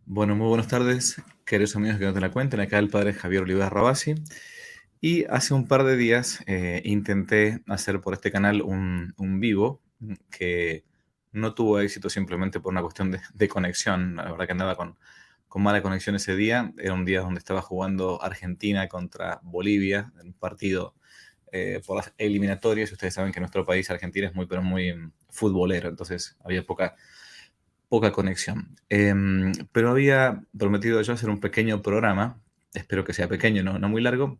Bueno, muy buenas tardes, queridos amigos que no te la cuenten. Acá el padre Javier Olivares Rabasi. Y hace un par de días intenté hacer por este canal un vivo que no tuvo éxito simplemente por una cuestión de conexión. La verdad que andaba con mala conexión ese día. Era un día donde estaba jugando Argentina contra Bolivia, en un partido por las eliminatorias. Ustedes saben que nuestro país, Argentina, es muy, pero muy futbolero, entonces había poca conexión. Pero había prometido yo hacer un pequeño programa, espero que sea pequeño, no muy largo,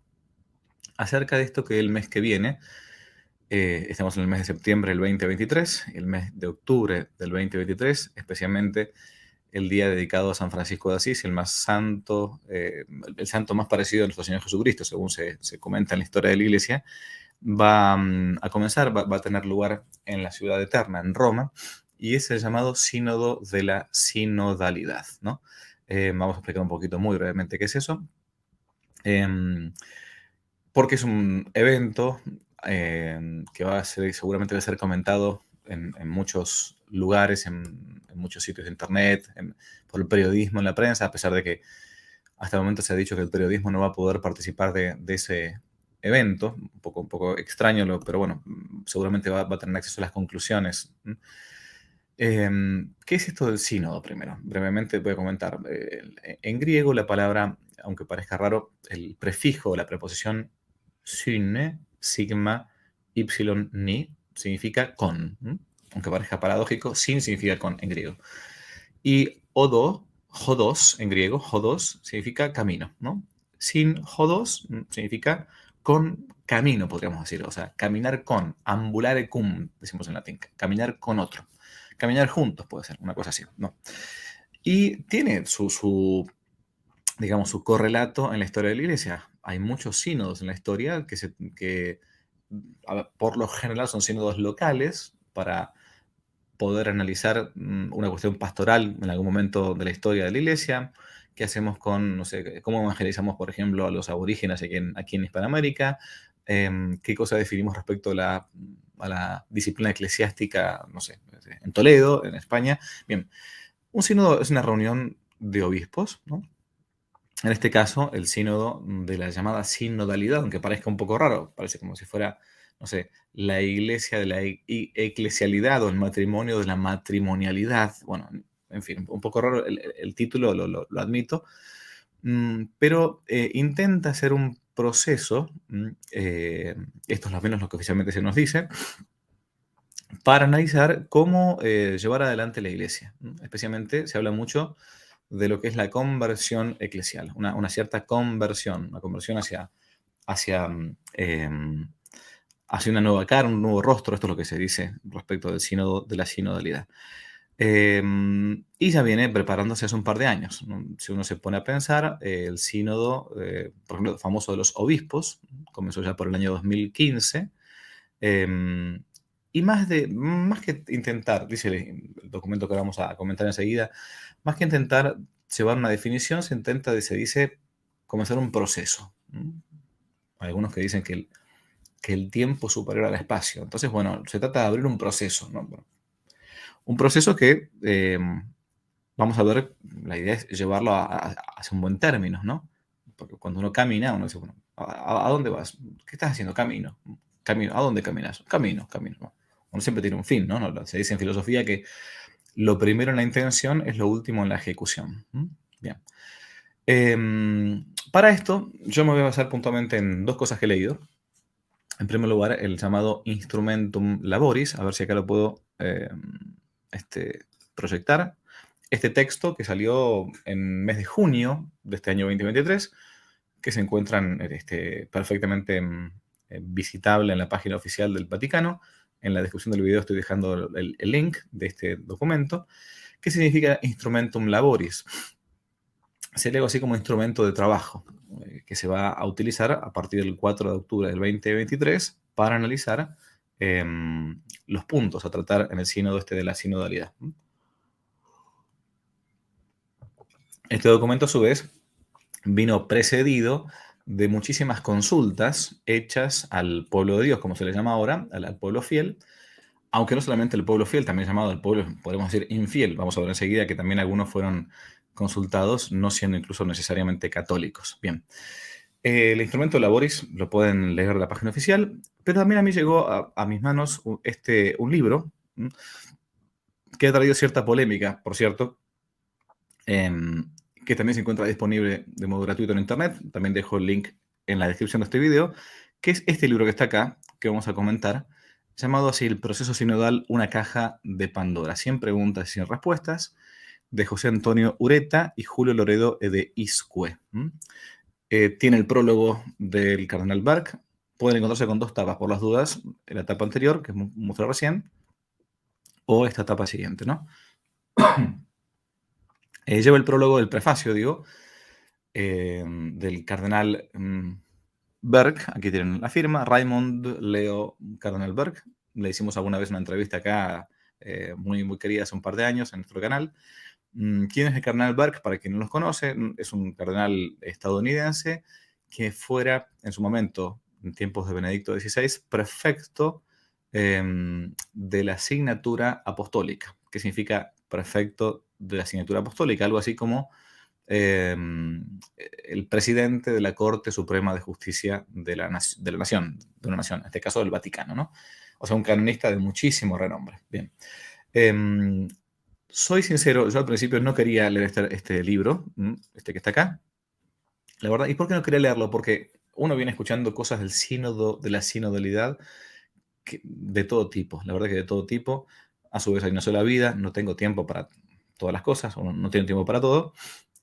acerca de esto que el mes que viene, estamos en el mes de septiembre del 2023, el mes de octubre del 2023, especialmente el día dedicado a San Francisco de Asís, el santo más parecido a nuestro Señor Jesucristo, según se comenta en la historia de la Iglesia, va a comenzar, va a tener lugar en la ciudad eterna, en Roma, y es el llamado Sínodo de la Sinodalidad, ¿no? Vamos a explicar un poquito muy brevemente qué es eso. Em, Porque es un evento que va a ser, seguramente va a ser comentado en muchos lugares, en muchos sitios de internet, por el periodismo, en la prensa, a pesar de que hasta el momento se ha dicho que el periodismo no va a poder participar de ese evento, un poco extraño, pero bueno, seguramente va a tener acceso a las conclusiones. ¿Qué es esto del sínodo primero? Brevemente voy a comentar. En griego la palabra, aunque parezca raro, el prefijo, la preposición syne, sigma, ipsilon, ni, significa con. Aunque parezca paradójico, sin significa con en griego. Y jodos en griego, jodos, significa camino, ¿no? Sin jodos significa con camino, podríamos decir. O sea, caminar con, ambulare cum, decimos en latín, caminar con otro. Caminar juntos puede ser, una cosa así, ¿no? Y tiene digamos, su correlato en la historia de la Iglesia. Hay muchos sínodos en la historia que por lo general son sínodos locales para poder analizar una cuestión pastoral en algún momento de la historia de la Iglesia. ¿Qué hacemos con, no sé, cómo evangelizamos, por ejemplo, a los aborígenes aquí en Hispanoamérica? ¿Qué cosa definimos respecto a la disciplina eclesiástica, no sé, en Toledo, en España? Bien, un sínodo es una reunión de obispos, ¿no? En este caso, el sínodo de la llamada sinodalidad, aunque parezca un poco raro, parece como si fuera, no sé, la iglesia de la eclesialidad o el matrimonio de la matrimonialidad. Bueno, en fin, un poco raro el título, lo admito, pero intenta hacer un proceso, esto es lo menos lo que oficialmente se nos dice, para analizar cómo llevar adelante la iglesia. Especialmente se habla mucho de lo que es la conversión eclesial, una cierta conversión, una conversión hacia, hacia una nueva cara, un nuevo rostro, esto es lo que se dice respecto del sínodo, de la sinodalidad. Y ya viene preparándose hace un par de años, ¿no? Si uno se pone a pensar, el sínodo, por ejemplo, famoso de los obispos, comenzó ya por el año 2015, y más que intentar, dice el documento que vamos a comentar enseguida, más que intentar llevar una definición, se dice comenzar un proceso. Hay algunos que dicen que el tiempo es superior al espacio. Entonces, bueno, se trata de abrir un proceso, ¿no? Bueno, un proceso que vamos a ver, la idea es llevarlo hacia un buen término, ¿no? Porque cuando uno camina, uno dice, bueno, ¿a dónde vas? ¿Qué estás haciendo? Camino. Camino. ¿A dónde caminas? Camino. ¿No? Uno siempre tiene un fin, ¿no? Se dice en filosofía que lo primero en la intención es lo último en la ejecución. Bien. Para esto, yo me voy a basar puntualmente en dos cosas que he leído. En primer lugar, el llamado Instrumentum Laboris, a ver si acá lo puedo proyectar. Este texto que salió en mes de junio de este año 2023, que se encuentran perfectamente visitable en la página oficial del Vaticano. En la descripción del video estoy dejando el link de este documento. ¿Qué significa Instrumentum Laboris? Se lee así como instrumento de trabajo, que se va a utilizar a partir del 4 de octubre del 2023 para analizar los puntos a tratar en el sínodo de la sinodalidad. Este documento, a su vez, vino precedido de muchísimas consultas hechas al pueblo de Dios, como se le llama ahora, al pueblo fiel, aunque no solamente el pueblo fiel, también llamado el pueblo, podemos decir, infiel. Vamos a ver enseguida que también algunos fueron consultados, no siendo incluso necesariamente católicos. Bien. El instrumento Laboris lo pueden leer en la página oficial, pero también a mí llegó a mis manos un libro que ha traído cierta polémica, por cierto, em, que también se encuentra disponible de modo gratuito en Internet. También dejo el link en la descripción de este video, que es este libro que está acá, que vamos a comentar, llamado así El proceso sinodal, una caja de Pandora. 100 preguntas y 100 respuestas, de José Antonio Ureta y Julio Loredo de Iscue. Tiene el prólogo del cardenal Bark. Pueden encontrarse con dos tapas por las dudas, la etapa anterior, que mostré recién, o esta etapa siguiente, ¿no? Lleva el prólogo del prefacio, digo, del cardenal Berg. Aquí tienen la firma, Raymond Leo Cardenal Berg. Le hicimos alguna vez una entrevista acá, muy, muy querida hace un par de años en nuestro canal. ¿Quién es el cardenal Berg? Para quien no los conoce, es un cardenal estadounidense que fuera, en su momento, en tiempos de Benedicto XVI, prefecto de la asignatura apostólica. ¿Qué significa prefecto de la asignatura apostólica? Algo así como el presidente de la Corte Suprema de Justicia de la nación, en este caso del Vaticano, ¿no? O sea, un canonista de muchísimo renombre. Bien. Soy sincero, yo al principio no quería leer este libro, este que está acá, la verdad. ¿Y por qué no quería leerlo? Porque uno viene escuchando cosas del sínodo, de la sinodalidad, de todo tipo, la verdad que de todo tipo. A su vez hay una sola vida, no tengo tiempo para todas las cosas, uno no tiene tiempo para todo.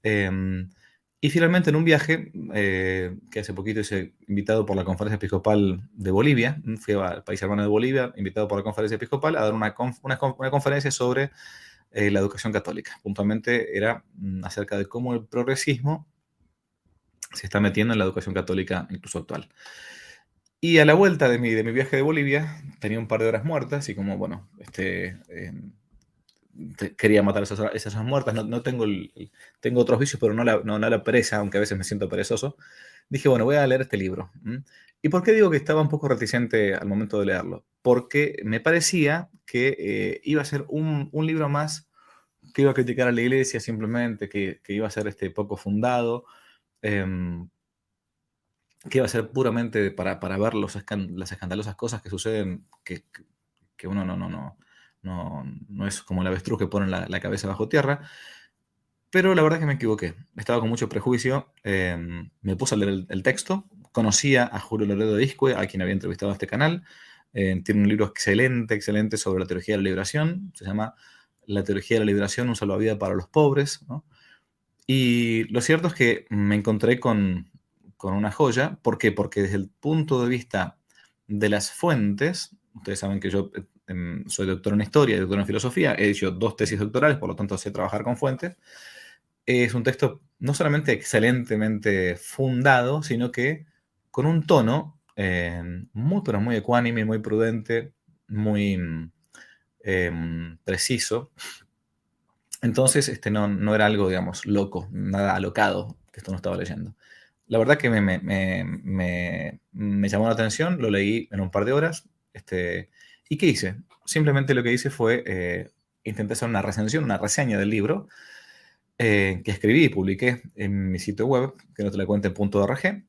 Y finalmente en un viaje, que hace poquito hice invitado por la Conferencia Episcopal de Bolivia, fui al país hermano de Bolivia, invitado por la Conferencia Episcopal a dar una conferencia sobre la educación católica. Puntualmente era acerca de cómo el progresismo se está metiendo en la educación católica incluso actual. Y a la vuelta de mi viaje de Bolivia tenía un par de horas muertas y como, bueno, quería matar esas horas muertas. No tengo tengo otros vicios, pero no la pereza, aunque a veces me siento perezoso. Dije, bueno, voy a leer este libro. ¿Y por qué digo que estaba un poco reticente al momento de leerlo? Porque me parecía que iba a ser un libro más que iba a criticar a la iglesia simplemente, que iba a ser poco fundado, em, que iba a ser puramente para ver las escandalosas cosas que suceden, que uno no es como el avestruz que pone la cabeza bajo tierra. Pero la verdad es que me equivoqué. Estaba con mucho prejuicio. Me puse a leer el texto. Conocía a Julio Loredo de Iscue, a quien había entrevistado en este canal. Tiene un libro excelente, excelente sobre la teología de la liberación. Se llama La teología de la liberación, un salvavidas para los pobres, ¿no? Y lo cierto es que me encontré con una joya. ¿Por qué? Porque desde el punto de vista de las fuentes, ustedes saben que yo soy doctor en historia y doctor en filosofía, he hecho 2 tesis doctorales, por lo tanto sé trabajar con fuentes. Es un texto no solamente excelentemente fundado, sino que con un tono muy, pero muy ecuánime, muy prudente, muy preciso. Entonces, no era algo, digamos, loco, nada alocado, que esto no estaba leyendo. La verdad que me llamó la atención, lo leí en un par de horas. ¿Y qué hice? Simplemente lo que hice fue intenté hacer una recensión, una reseña del libro, que escribí y publiqué en mi sitio web, que no te la cuente.org.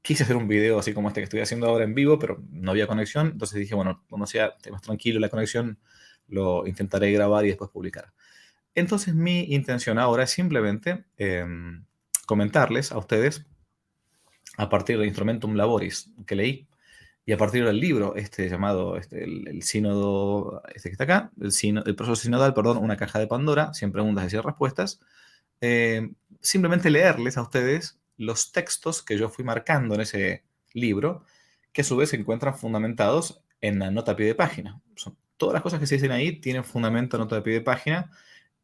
Quise hacer un video así como este que estoy haciendo ahora en vivo, pero no había conexión. Entonces dije, bueno, cuando sea más tranquilo la conexión, lo intentaré grabar y después publicar. Entonces mi intención ahora es simplemente comentarles a ustedes, a partir del Instrumentum Laboris que leí, y a partir del libro llamado el sínodo, que está acá, el proceso sinodal, perdón, una caja de Pandora, 100 preguntas y 100 respuestas, simplemente leerles a ustedes los textos que yo fui marcando en ese libro, que a su vez se encuentran fundamentados en la nota a pie de página. Todas las cosas que se dicen ahí tienen fundamento en nota de pie de página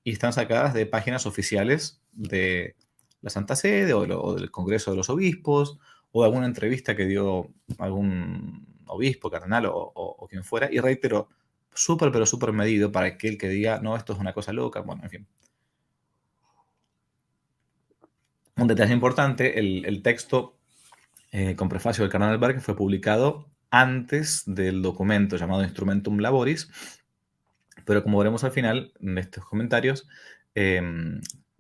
y están sacadas de páginas oficiales de la Santa Sede o del Congreso de los Obispos o de alguna entrevista que dio algún obispo, cardenal o quien fuera. Y reitero, súper, pero súper medido para aquel que diga, no, esto es una cosa loca. Bueno, en fin. Un detalle importante, el texto con prefacio del cardenal Berg fue publicado antes del documento llamado Instrumentum Laboris, pero como veremos al final de estos comentarios,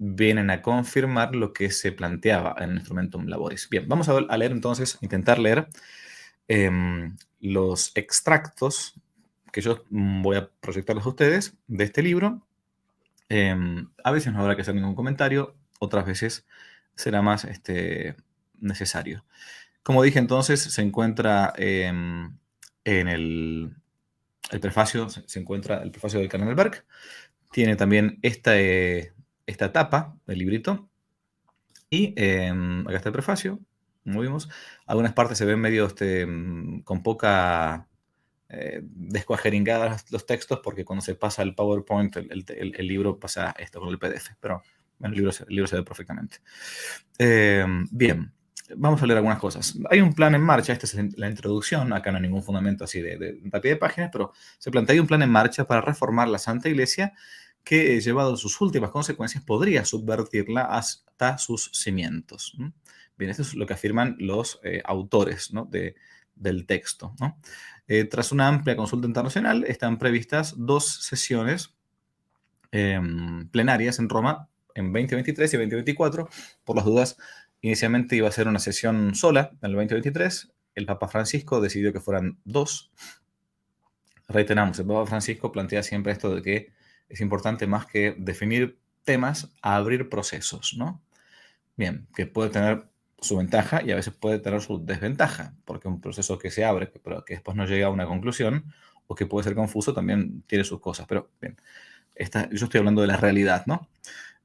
vienen a confirmar lo que se planteaba en el Instrumentum Laboris. Bien, vamos a leer entonces, intentar leer los extractos que yo voy a proyectarles a ustedes de este libro. A veces no habrá que hacer ningún comentario, otras veces será más necesario. Como dije entonces, se encuentra en el prefacio, se encuentra el prefacio del Carnelberg. Tiene también esta tapa del librito. Y acá está el prefacio, como vimos. Algunas partes se ven medio con poca descuajeringadas los textos, porque cuando se pasa el PowerPoint, el libro pasa esto con el PDF. Pero bueno, el libro se ve perfectamente. Bien, vamos a leer algunas cosas. Hay un plan en marcha, esta es la introducción, acá no hay ningún fundamento así de pie de páginas, pero se plantea un plan en marcha para reformar la Santa Iglesia que, llevado a sus últimas consecuencias, podría subvertirla hasta sus cimientos. Bien, esto es lo que afirman los autores, ¿no?, del texto, ¿no? Tras una amplia consulta internacional, están previstas 2 sesiones plenarias en Roma en 2023 y 2024. Por las dudas, inicialmente iba a ser una sesión sola en el 2023. El Papa Francisco decidió que fueran 2. Reiteramos, el Papa Francisco plantea siempre esto de que es importante, más que definir temas, abrir procesos, ¿no? Bien, que puede tener su ventaja y a veces puede tener su desventaja, porque un proceso que se abre, pero que después no llega a una conclusión, o que puede ser confuso, también tiene sus cosas. Pero bien, yo estoy hablando de la realidad, ¿no?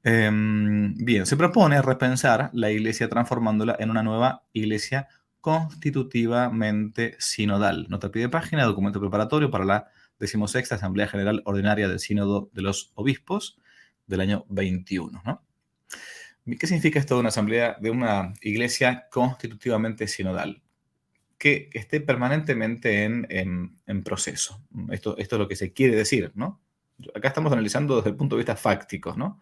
Bien, se propone repensar la Iglesia transformándola en una nueva Iglesia constitutivamente sinodal. Nota a pie de página, documento preparatorio para la 16ª Asamblea General Ordinaria del Sínodo de los Obispos del año 21, ¿no? ¿Qué significa esto de una iglesia constitutivamente sinodal? Que esté permanentemente en proceso. Esto es lo que se quiere decir, ¿no? Acá estamos analizando desde el punto de vista fáctico, ¿no?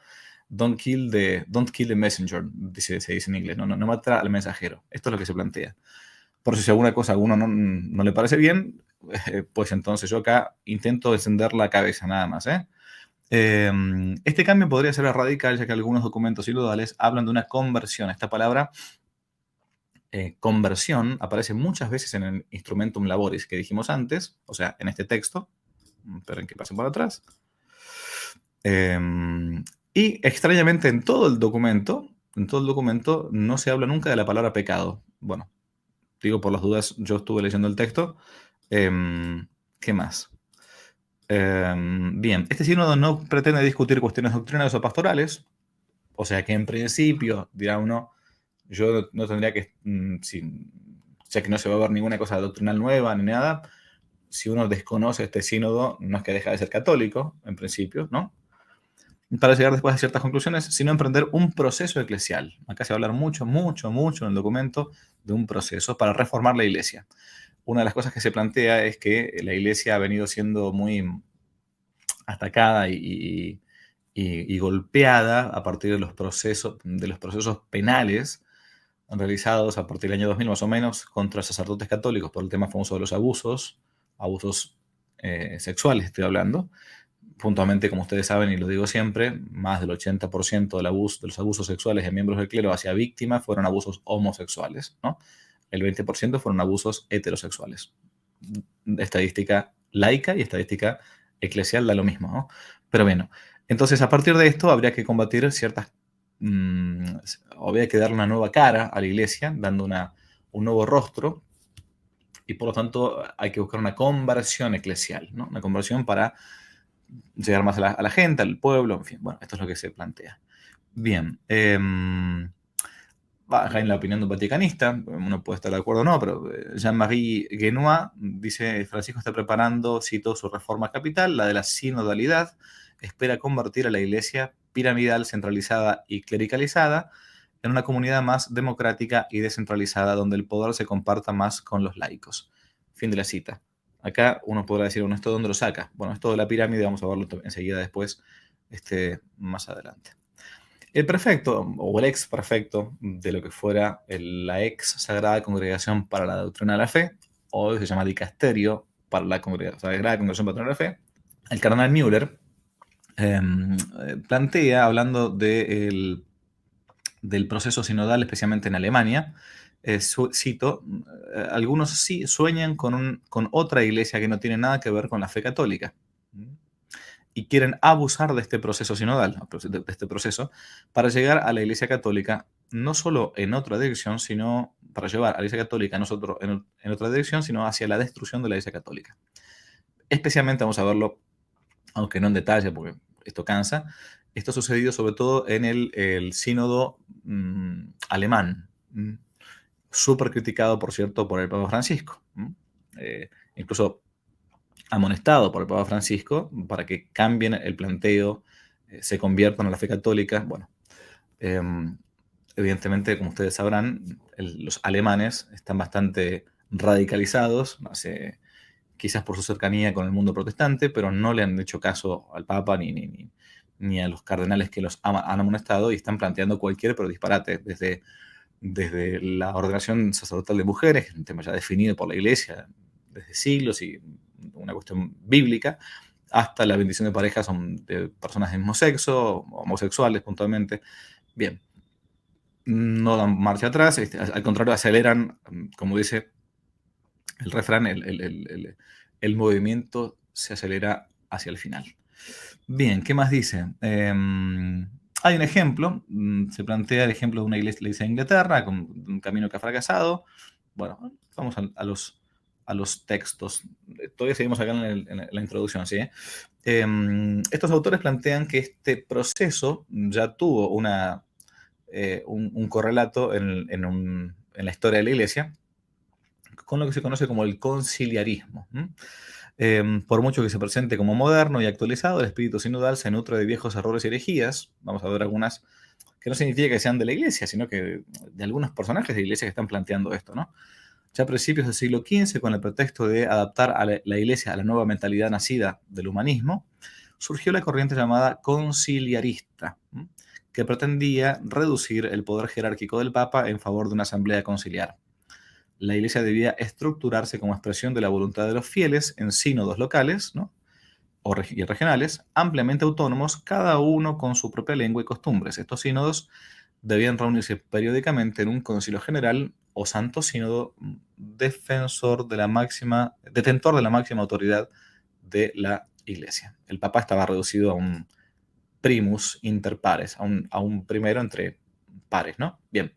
Don't kill the messenger, se dice en inglés, no matar al mensajero. Esto es lo que se plantea. Por eso, si alguna cosa a uno no le parece bien, pues entonces yo acá intento encender la cabeza nada más, ¿eh? Este cambio podría ser radical, ya que algunos documentos sinodales hablan de una conversión. Esta palabra, conversión, aparece muchas veces en el Instrumentum Laboris que dijimos antes, o sea, en este texto. Esperen que pase por atrás. Y extrañamente en todo el documento no se habla nunca de la palabra pecado. Bueno, digo por las dudas, yo estuve leyendo el texto. ¿Qué más? Bien, este sínodo no pretende discutir cuestiones doctrinales o pastorales, o sea que en principio, dirá uno, yo no tendría que, ya que no se va a ver ninguna cosa doctrinal nueva ni nada, si uno desconoce este sínodo, no es que deja de ser católico, en principio, ¿no? Para llegar después a ciertas conclusiones, sino emprender un proceso eclesial. Acá se va a hablar mucho en el documento de un proceso para reformar la Iglesia. Una de las cosas que se plantea es que la Iglesia ha venido siendo muy atacada y golpeada a partir de los procesos penales realizados a partir del año 2000 más o menos contra sacerdotes católicos por el tema famoso de los abusos sexuales, estoy hablando. Puntualmente, como ustedes saben, y lo digo siempre, más del 80% de los abusos sexuales de miembros del clero hacia víctimas fueron abusos homosexuales, ¿no? El 20% fueron abusos heterosexuales. Estadística laica y estadística eclesial da lo mismo, ¿no? Pero bueno, entonces a partir de esto habría que combatir habría que darle una nueva cara a la Iglesia, dando un nuevo rostro, y por lo tanto hay que buscar una conversión eclesial, ¿no? Una conversión para llegar más a la gente, al pueblo, en fin, bueno, esto es lo que se plantea. Bien, acá en la opinión de un vaticanista, uno puede estar de acuerdo o no, pero Jean-Marie Guénois dice: Francisco está preparando, cito, su reforma capital, la de la sinodalidad, espera convertir a la Iglesia piramidal, centralizada y clericalizada en una comunidad más democrática y descentralizada, donde el poder se comparta más con los laicos. Fin de la cita. Acá uno podrá decir, bueno, ¿esto de dónde lo saca? Bueno, esto de la pirámide vamos a verlo enseguida después, más adelante. El prefecto, o el ex prefecto de lo que fuera la ex Sagrada Congregación para la Doctrina de la Fe, hoy se llama Dicasterio para la Sagrada Congregación para la Doctrina de la Fe, el cardenal Müller, plantea, hablando del proceso sinodal, especialmente en Alemania, cito, algunos sí sueñan con otra iglesia que no tiene nada que ver con la fe católica. Y quieren abusar de este proceso sinodal, de este proceso, para llegar a la Iglesia Católica, no solo en otra dirección, sino para llevar a la Iglesia Católica nosotros en otra dirección, sino hacia la destrucción de la Iglesia Católica. Especialmente vamos a verlo, aunque no en detalle, porque esto cansa, esto ha sucedido sobre todo en el sínodo alemán, súper criticado, por cierto, por el Papa Francisco. Incluso amonestado por el Papa Francisco para que cambien el planteo, se conviertan a la fe católica. Bueno, evidentemente, como ustedes sabrán, los alemanes están bastante radicalizados, quizás por su cercanía con el mundo protestante, pero no le han hecho caso al Papa ni a los cardenales que los han amonestado y están planteando cualquier pero disparate, desde la ordenación sacerdotal de mujeres, que es un tema ya definido por la Iglesia desde siglos y una cuestión bíblica, hasta la bendición de parejas de personas de mismo sexo, homosexuales puntualmente. Bien, no dan marcha atrás, al contrario, aceleran, como dice el refrán, el movimiento se acelera hacia el final. Bien, ¿qué más dice? Hay un ejemplo, se plantea el ejemplo de una iglesia de Inglaterra, con un camino que ha fracasado. Bueno, vamos a los textos. Todavía seguimos acá en la introducción, ¿sí? Estos autores plantean que este proceso ya tuvo un correlato en la historia de la iglesia, con lo que se conoce como el conciliarismo. Por mucho que se presente como moderno y actualizado, el espíritu sinodal se nutre de viejos errores y herejías. Vamos a ver algunas que no significa que sean de la iglesia, sino que de algunos personajes de la iglesia que están planteando esto, ¿no? Ya a principios del siglo XV, con el pretexto de adaptar a la iglesia a la nueva mentalidad nacida del humanismo, surgió la corriente llamada conciliarista, que pretendía reducir el poder jerárquico del Papa en favor de una asamblea conciliar. La iglesia debía estructurarse como expresión de la voluntad de los fieles en sínodos locales, ¿no? Y regionales, ampliamente autónomos, cada uno con su propia lengua y costumbres. Estos sínodos debían reunirse periódicamente en un concilio general o santo sínodo detentor de la máxima autoridad de la iglesia. El papa estaba reducido a un primus inter pares, a un primero entre pares, ¿no? Bien.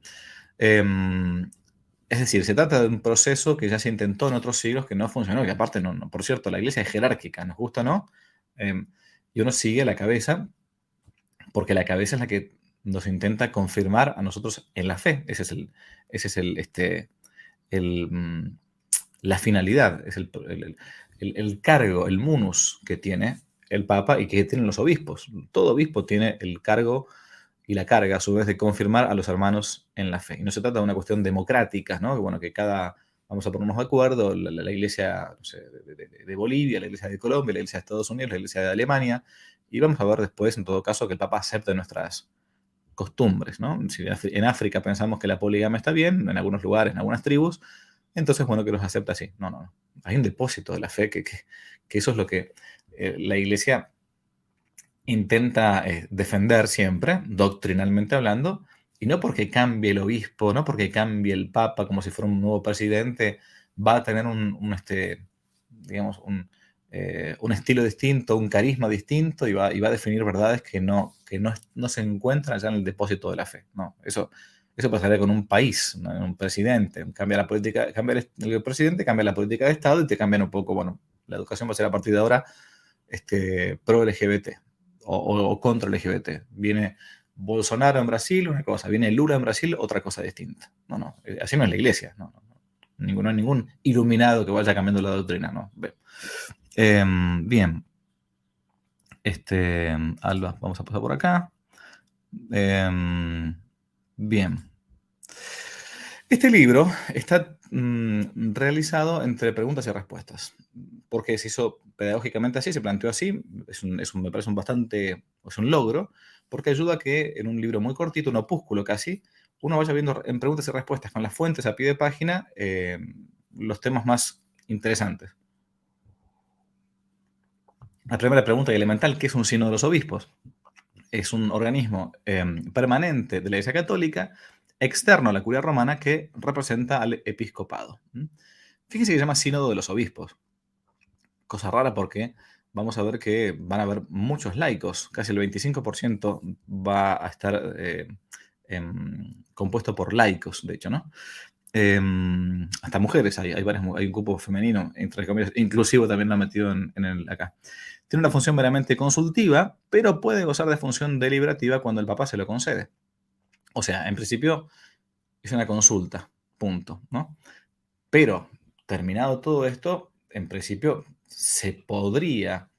Es decir, se trata de un proceso que ya se intentó en otros siglos que no funcionó, que aparte, por cierto, la iglesia es jerárquica, nos gusta o no, y uno sigue a la cabeza, porque la cabeza es la que nos intenta confirmar a nosotros en la fe. Ese es la finalidad, es el cargo, el munus que tiene el Papa y que tienen los obispos. Todo obispo tiene el cargo y la carga, a su vez, de confirmar a los hermanos en la fe. Y no se trata de una cuestión democrática, ¿no? Que, bueno, que vamos a ponernos de acuerdo, la iglesia, no sé, de Bolivia, la iglesia de Colombia, la iglesia de Estados Unidos, la iglesia de Alemania, y vamos a ver después, en todo caso, que el Papa acepte nuestras costumbres, ¿no? Si en África pensamos que la poligamia está bien, en algunos lugares, en algunas tribus, entonces, bueno, que los acepta así. No, no, no. Hay un depósito de la fe que eso es lo que la iglesia intenta defender siempre, doctrinalmente hablando, y no porque cambie el obispo, no porque cambie el papa como si fuera un nuevo presidente, va a tener digamos, un estilo distinto, un carisma distinto y va a definir verdades que no se encuentran ya en el depósito de la fe. No, eso pasaría con un país, ¿no? Un presidente. Cambia la política, el presidente, cambia la política de Estado y te cambian un poco, bueno, la educación va a ser a partir de ahora pro LGBT o contra LGBT. Viene Bolsonaro en Brasil, una cosa, viene Lula en Brasil, otra cosa distinta. No, no, así no es la iglesia, no, no. No hay ningún iluminado que vaya cambiando la doctrina, ¿no? Bien. Alba, vamos a pasar por acá. Bien. Este libro está realizado entre preguntas y respuestas, porque se hizo pedagógicamente así, se planteó así, me parece un logro, porque ayuda a que en un libro muy cortito, un opúsculo casi, uno vaya viendo en preguntas y respuestas con las fuentes a pie de página los temas más interesantes. La primera pregunta elemental, ¿qué es un sínodo de los obispos? Es un organismo permanente de la Iglesia Católica, externo a la curia romana, que representa al episcopado. Fíjense que se llama sínodo de los obispos. Cosa rara porque vamos a ver que van a haber muchos laicos, casi el 25% va a estar compuesto por laicos, de hecho, ¿no? Hasta mujeres, hay un grupo femenino, entre comillas, inclusivo también lo han metido acá. Tiene una función meramente consultiva, pero puede gozar de función deliberativa cuando el Papa se lo concede. O sea, en principio es una consulta, punto, ¿no? Pero, terminado todo esto, en principio se podría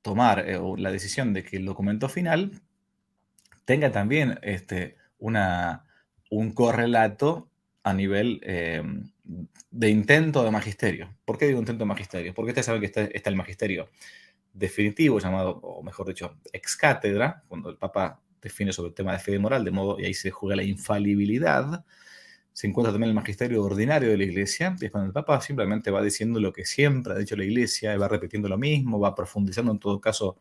tomar la decisión de que el documento final tenga también un correlato a nivel de intento de magisterio. ¿Por qué digo intento de magisterio? Porque ustedes saben que está el magisterio definitivo, llamado, o mejor dicho, ex cátedra, cuando el Papa define sobre el tema de fe y moral, de modo, y ahí se juega la infalibilidad. Se encuentra también el magisterio ordinario de la Iglesia, que es cuando el Papa simplemente va diciendo lo que siempre ha dicho la Iglesia, y va repitiendo lo mismo, va profundizando en todo caso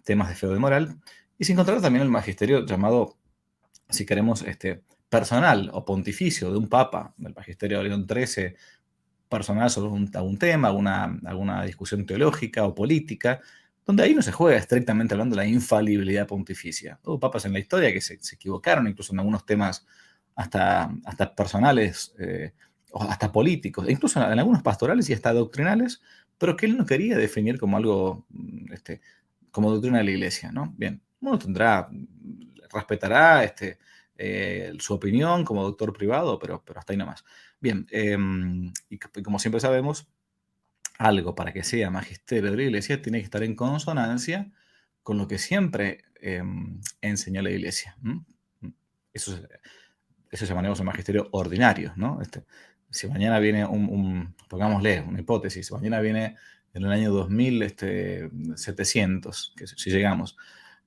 temas de fe o de moral. Y se encontrará también el magisterio llamado, si queremos, personal o pontificio de un Papa, el magisterio de León XIII, personal sobre algún tema, alguna discusión teológica o política, donde ahí no se juega estrictamente hablando de la infalibilidad pontificia. Hubo papas en la historia que se equivocaron, incluso en algunos temas hasta personales o hasta políticos, e incluso en algunos pastorales y hasta doctrinales, pero que él no quería definir como algo, como doctrina de la iglesia, ¿no? Bien, uno respetará su opinión como doctor privado, pero hasta ahí nomás. Bien, y como siempre sabemos, algo para que sea magisterio de la iglesia tiene que estar en consonancia con lo que siempre enseñó la iglesia. Eso, eso llamaremos el magisterio ordinario, ¿no? Si mañana viene pongámosle una hipótesis, si mañana viene en el año 2700, que si llegamos,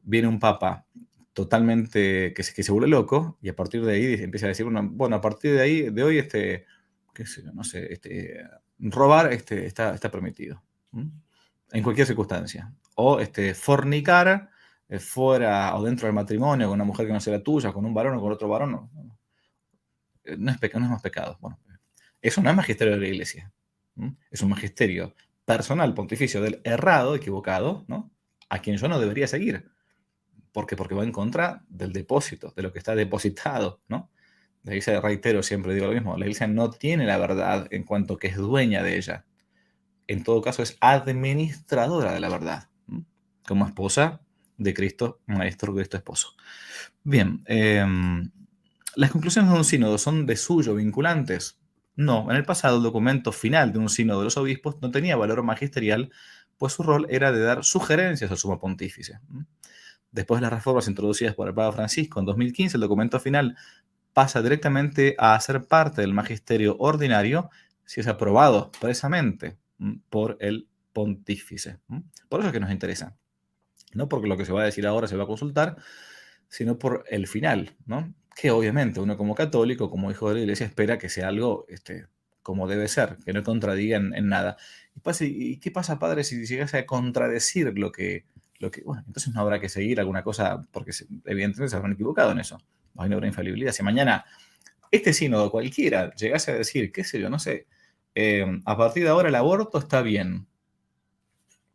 viene un papa totalmente que se vuelve loco y a partir de ahí empieza a decir, bueno, a partir de ahí, de hoy, qué sé yo, no sé, robar está permitido. En cualquier circunstancia. O fornicar fuera o dentro del matrimonio con una mujer que no sea la tuya, con un varón o con otro varón, no es pecado, no es más pecado. Bueno, eso no es magisterio de la iglesia. Es un magisterio personal, pontificio del errado, equivocado, ¿no? A quien yo no debería seguir. ¿Por qué? Porque va en contra del depósito, de lo que está depositado, ¿no? La iglesia, reitero, siempre digo lo mismo, la iglesia no tiene la verdad en cuanto que es dueña de ella. En todo caso es administradora de la verdad, como esposa de Cristo, maestro Cristo esposo. Bien, ¿las conclusiones de un sínodo son de suyo vinculantes? No, en el pasado el documento final de un sínodo de los obispos no tenía valor magisterial, pues su rol era de dar sugerencias al sumo pontífice. Después de las reformas introducidas por el Papa Francisco en 2015, el documento final pasa directamente a ser parte del magisterio ordinario si es aprobado precisamente por el pontífice. Por eso es que nos interesa. No porque lo que se va a decir ahora se va a consultar, sino por el final, ¿no? Que obviamente uno como católico, como hijo de la iglesia, espera que sea algo como debe ser, que no contradiga en nada. ¿Y qué pasa, padre, si llegase a contradecir bueno, entonces no habrá que seguir alguna cosa, porque evidentemente se habrán equivocado en eso. Ahí no habrá infalibilidad. Si mañana este sínodo cualquiera llegase a decir, qué sé yo, no sé, a partir de ahora el aborto está bien,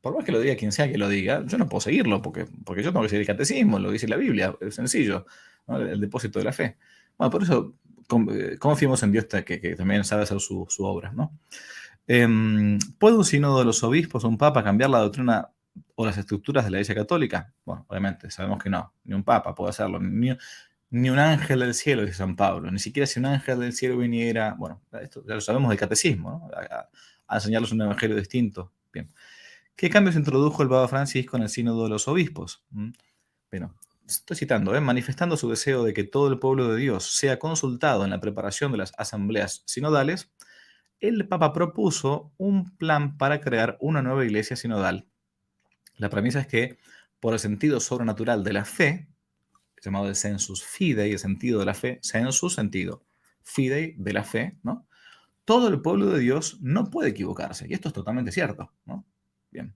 por más que lo diga quien sea que lo diga, yo no puedo seguirlo, porque yo tengo que seguir el catecismo, lo dice la Biblia, es sencillo, ¿no? El depósito de la fe. Bueno, por eso confiemos en Dios que también sabe hacer su obra, ¿no? ¿Puede un sínodo de los obispos o un papa cambiar la doctrina o las estructuras de la Iglesia Católica? Bueno, obviamente, sabemos que no, ni un papa puede hacerlo, ni un ángel del cielo, dice San Pablo, ni siquiera si un ángel del cielo viniera, bueno, esto ya lo sabemos del catecismo, ¿no? A enseñarles un evangelio distinto. Bien. ¿Qué cambios introdujo el Papa Francisco en el Sínodo de los Obispos? Bueno, estoy citando, manifestando su deseo de que todo el pueblo de Dios sea consultado en la preparación de las asambleas sinodales, el Papa propuso un plan para crear una nueva iglesia sinodal. La premisa es que, por el sentido sobrenatural de la fe, llamado el sensus fidei, el sentido de la fe, sensus, sentido, fidei, de la fe, ¿no? Todo el pueblo de Dios no puede equivocarse, y esto es totalmente cierto, ¿no? Bien.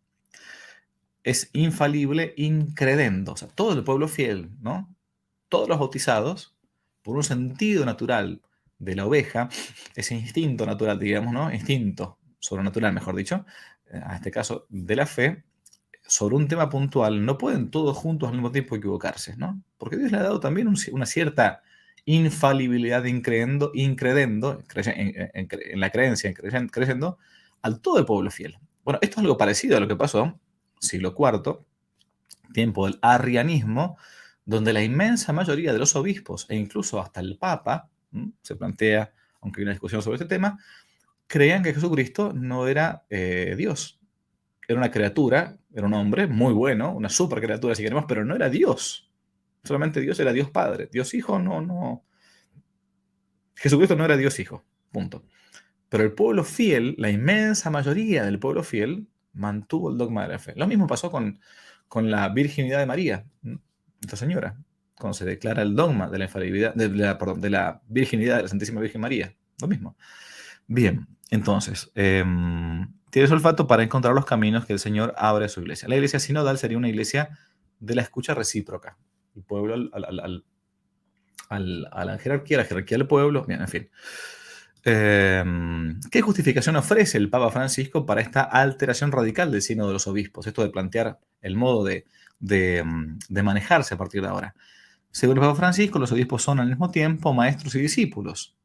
es infalible incredendo. O sea, todo el pueblo fiel, ¿no? Todos los bautizados, por un sentido natural de la oveja, ese instinto natural, digamos, ¿no? Instinto sobrenatural, mejor dicho, en este caso de la fe, sobre un tema puntual, no pueden todos juntos al mismo tiempo equivocarse, ¿no? Porque Dios le ha dado también una cierta infalibilidad de en la creencia, creyendo al todo el pueblo fiel. Bueno, esto es algo parecido a lo que pasó, siglo IV, tiempo del arrianismo, donde la inmensa mayoría de los obispos e incluso hasta el Papa, se plantea, aunque hay una discusión sobre este tema, creían que Jesucristo no era Dios. Era una criatura, era un hombre muy bueno, una super criatura si queremos, pero no era Dios. Solamente Dios era Dios Padre. Dios Hijo no. Jesucristo no era Dios Hijo. Punto. Pero el pueblo fiel, la inmensa mayoría del pueblo fiel, mantuvo el dogma de la fe. Lo mismo pasó con la virginidad de María, Nuestra Señora, cuando se declara el dogma de la infalibilidad, de la virginidad de la Santísima Virgen María. Lo mismo. Bien, entonces, tienes olfato para encontrar los caminos que el Señor abre a su iglesia. La iglesia sinodal sería una iglesia de la escucha recíproca. El pueblo a la jerarquía del pueblo, bien, en fin. ¿Qué justificación ofrece el Papa Francisco para esta alteración radical del sínodo de los obispos? Esto de plantear el modo de manejarse a partir de ahora. Según el Papa Francisco, los obispos son al mismo tiempo maestros y discípulos.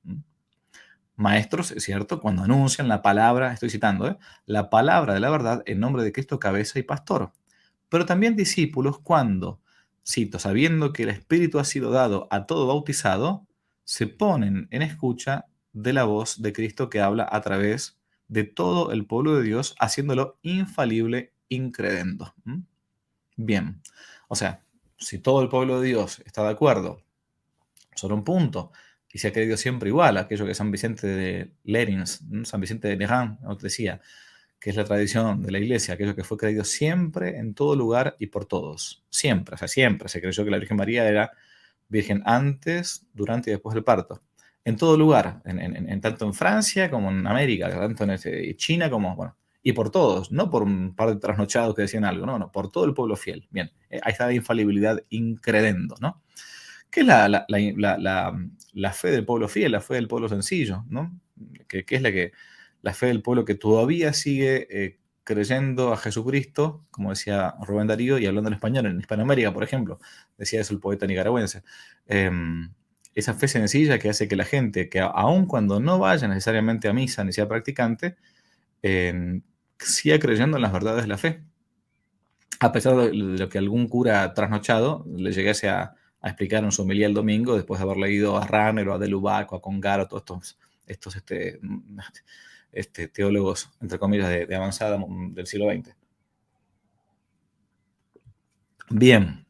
Maestros, es cierto, cuando anuncian la palabra, estoy citando, la palabra de la verdad en nombre de Cristo, cabeza y pastor. Pero también discípulos cuando, cito, sabiendo que el Espíritu ha sido dado a todo bautizado, se ponen en escucha de la voz de Cristo que habla a través de todo el pueblo de Dios, haciéndolo infalible, incredendo. Bien, o sea, si todo el pueblo de Dios está de acuerdo sobre un punto y se ha creído siempre igual, aquello que San Vicente de Lerins, San Vicente de Lerins decía, que es la tradición de la iglesia, aquello que fue creído siempre, en todo lugar y por todos. Siempre, o sea, siempre se creyó que la Virgen María era virgen antes, durante y después del parto. En todo lugar, tanto en Francia como en América, tanto en China como, bueno, y por todos, no por un par de trasnochados que decían algo, no, por todo el pueblo fiel. Bien, ahí está la infalibilidad incredendo, ¿no? ¿Qué es la fe del pueblo fiel, la fe del pueblo sencillo, ¿no? Que es la fe del pueblo que todavía sigue creyendo a Jesucristo, como decía Rubén Darío, y hablando en español, en Hispanoamérica, por ejemplo, decía eso el poeta nicaragüense. Esa fe sencilla que hace que la gente, que aun cuando no vaya necesariamente a misa ni sea practicante, siga creyendo en las verdades de la fe. A pesar de lo que algún cura trasnochado le llegase a explicar en su homilía el domingo, después de haber leído a Ranner o a Delubac o a Congar o todos estos teólogos, entre comillas, de avanzada del siglo XX. Bien,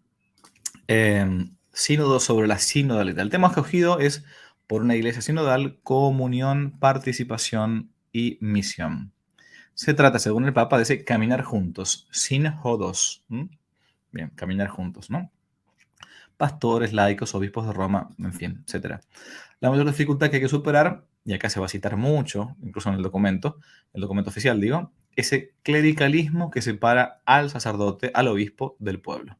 sínodo sobre la sinodalidad. El tema escogido es por una iglesia sinodal, comunión, participación y misión. Se trata, según el Papa, de caminar juntos, sin jodos. Bien, caminar juntos, ¿no? Pastores, laicos, obispos de Roma, en fin, etc. La mayor dificultad que hay que superar, y acá se va a citar mucho, incluso en el documento oficial, digo, ese clericalismo que separa al sacerdote, al obispo, del pueblo.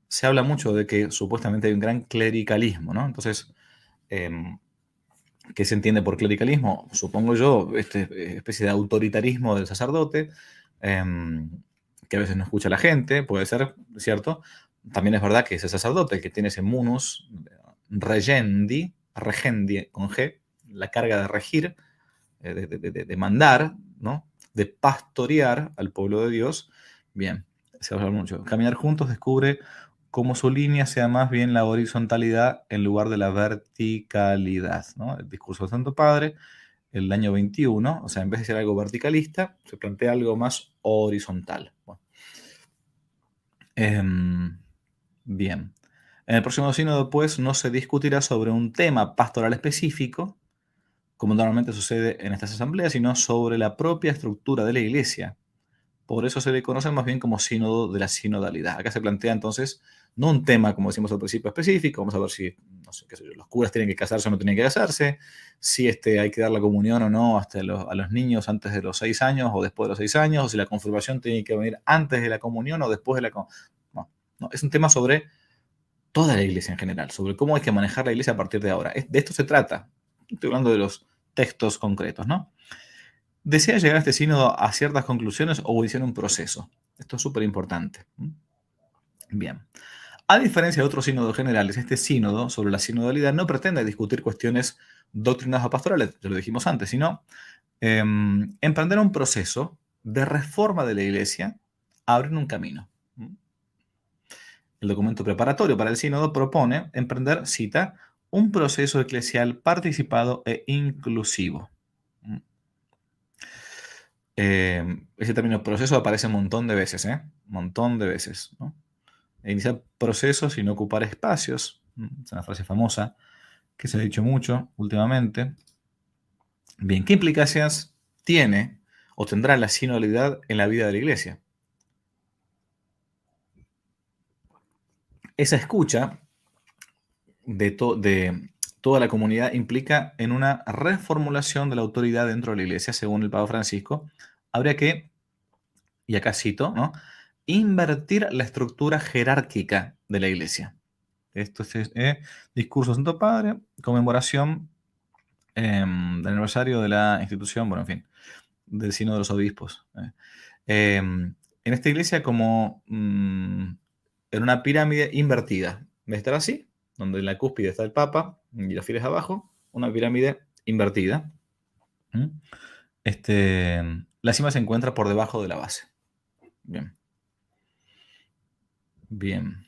Se habla mucho de que supuestamente hay un gran clericalismo, ¿no? Entonces, ¿qué se entiende por clericalismo? Supongo yo, especie de autoritarismo del sacerdote, que a veces no escucha a la gente, puede ser, ¿cierto? También es verdad que ese sacerdote que tiene ese munus regendi con G, la carga de regir, de mandar, ¿no? De pastorear al pueblo de Dios. Bien, se habla mucho. Caminar juntos descubre cómo su línea sea más bien la horizontalidad en lugar de la verticalidad, ¿no? El discurso del Santo Padre, el año 21, o sea, en vez de ser algo verticalista, se plantea algo más horizontal. Bueno. Bien. En el próximo sínodo, pues, no se discutirá sobre un tema pastoral específico, como normalmente sucede en estas asambleas, sino sobre la propia estructura de la iglesia, Por eso se le conoce más bien como sínodo de la sinodalidad. Acá se plantea entonces no un tema, como decimos al principio, específico. Vamos a ver si, no sé, qué sé yo, los curas tienen que casarse o no tienen que casarse, si hay que dar la comunión o no hasta a los niños antes de los 6 años o después de los 6 años, o si la confirmación tiene que venir antes de la comunión o después de la no, no, es un tema sobre toda la iglesia en general, sobre cómo hay que manejar la iglesia a partir de ahora. De esto se trata. Estoy hablando de los textos concretos, ¿no? ¿Desea llegar a este sínodo a ciertas conclusiones o iniciar un proceso? Esto es súper importante. Bien. A diferencia de otros sínodos generales, este sínodo sobre la sinodalidad no pretende discutir cuestiones doctrinales o pastorales, ya lo dijimos antes, sino emprender un proceso de reforma de la iglesia, abrir un camino. El documento preparatorio para el sínodo propone emprender, cita, un proceso eclesial participado e inclusivo. Ese término proceso aparece un montón de veces, Un montón de veces, ¿no? Iniciar procesos y no ocupar espacios. Es una frase famosa que se ha dicho mucho últimamente. Bien, ¿qué implicancias tiene o tendrá la sinodalidad en la vida de la iglesia? Esa escucha de toda la comunidad implica en una reformulación de la autoridad dentro de la iglesia, según el Papa Francisco. Habría que, y acá cito, ¿no?, invertir la estructura jerárquica de la iglesia. Esto es discurso de Santo Padre, conmemoración del aniversario de la institución, bueno, en fin, del Sínodo de los Obispos. En esta iglesia como en una pirámide invertida. ¿Ves estar así? Donde en la cúspide está el Papa y los fieles abajo, una pirámide invertida. La cima se encuentra por debajo de la base. Bien. Bien.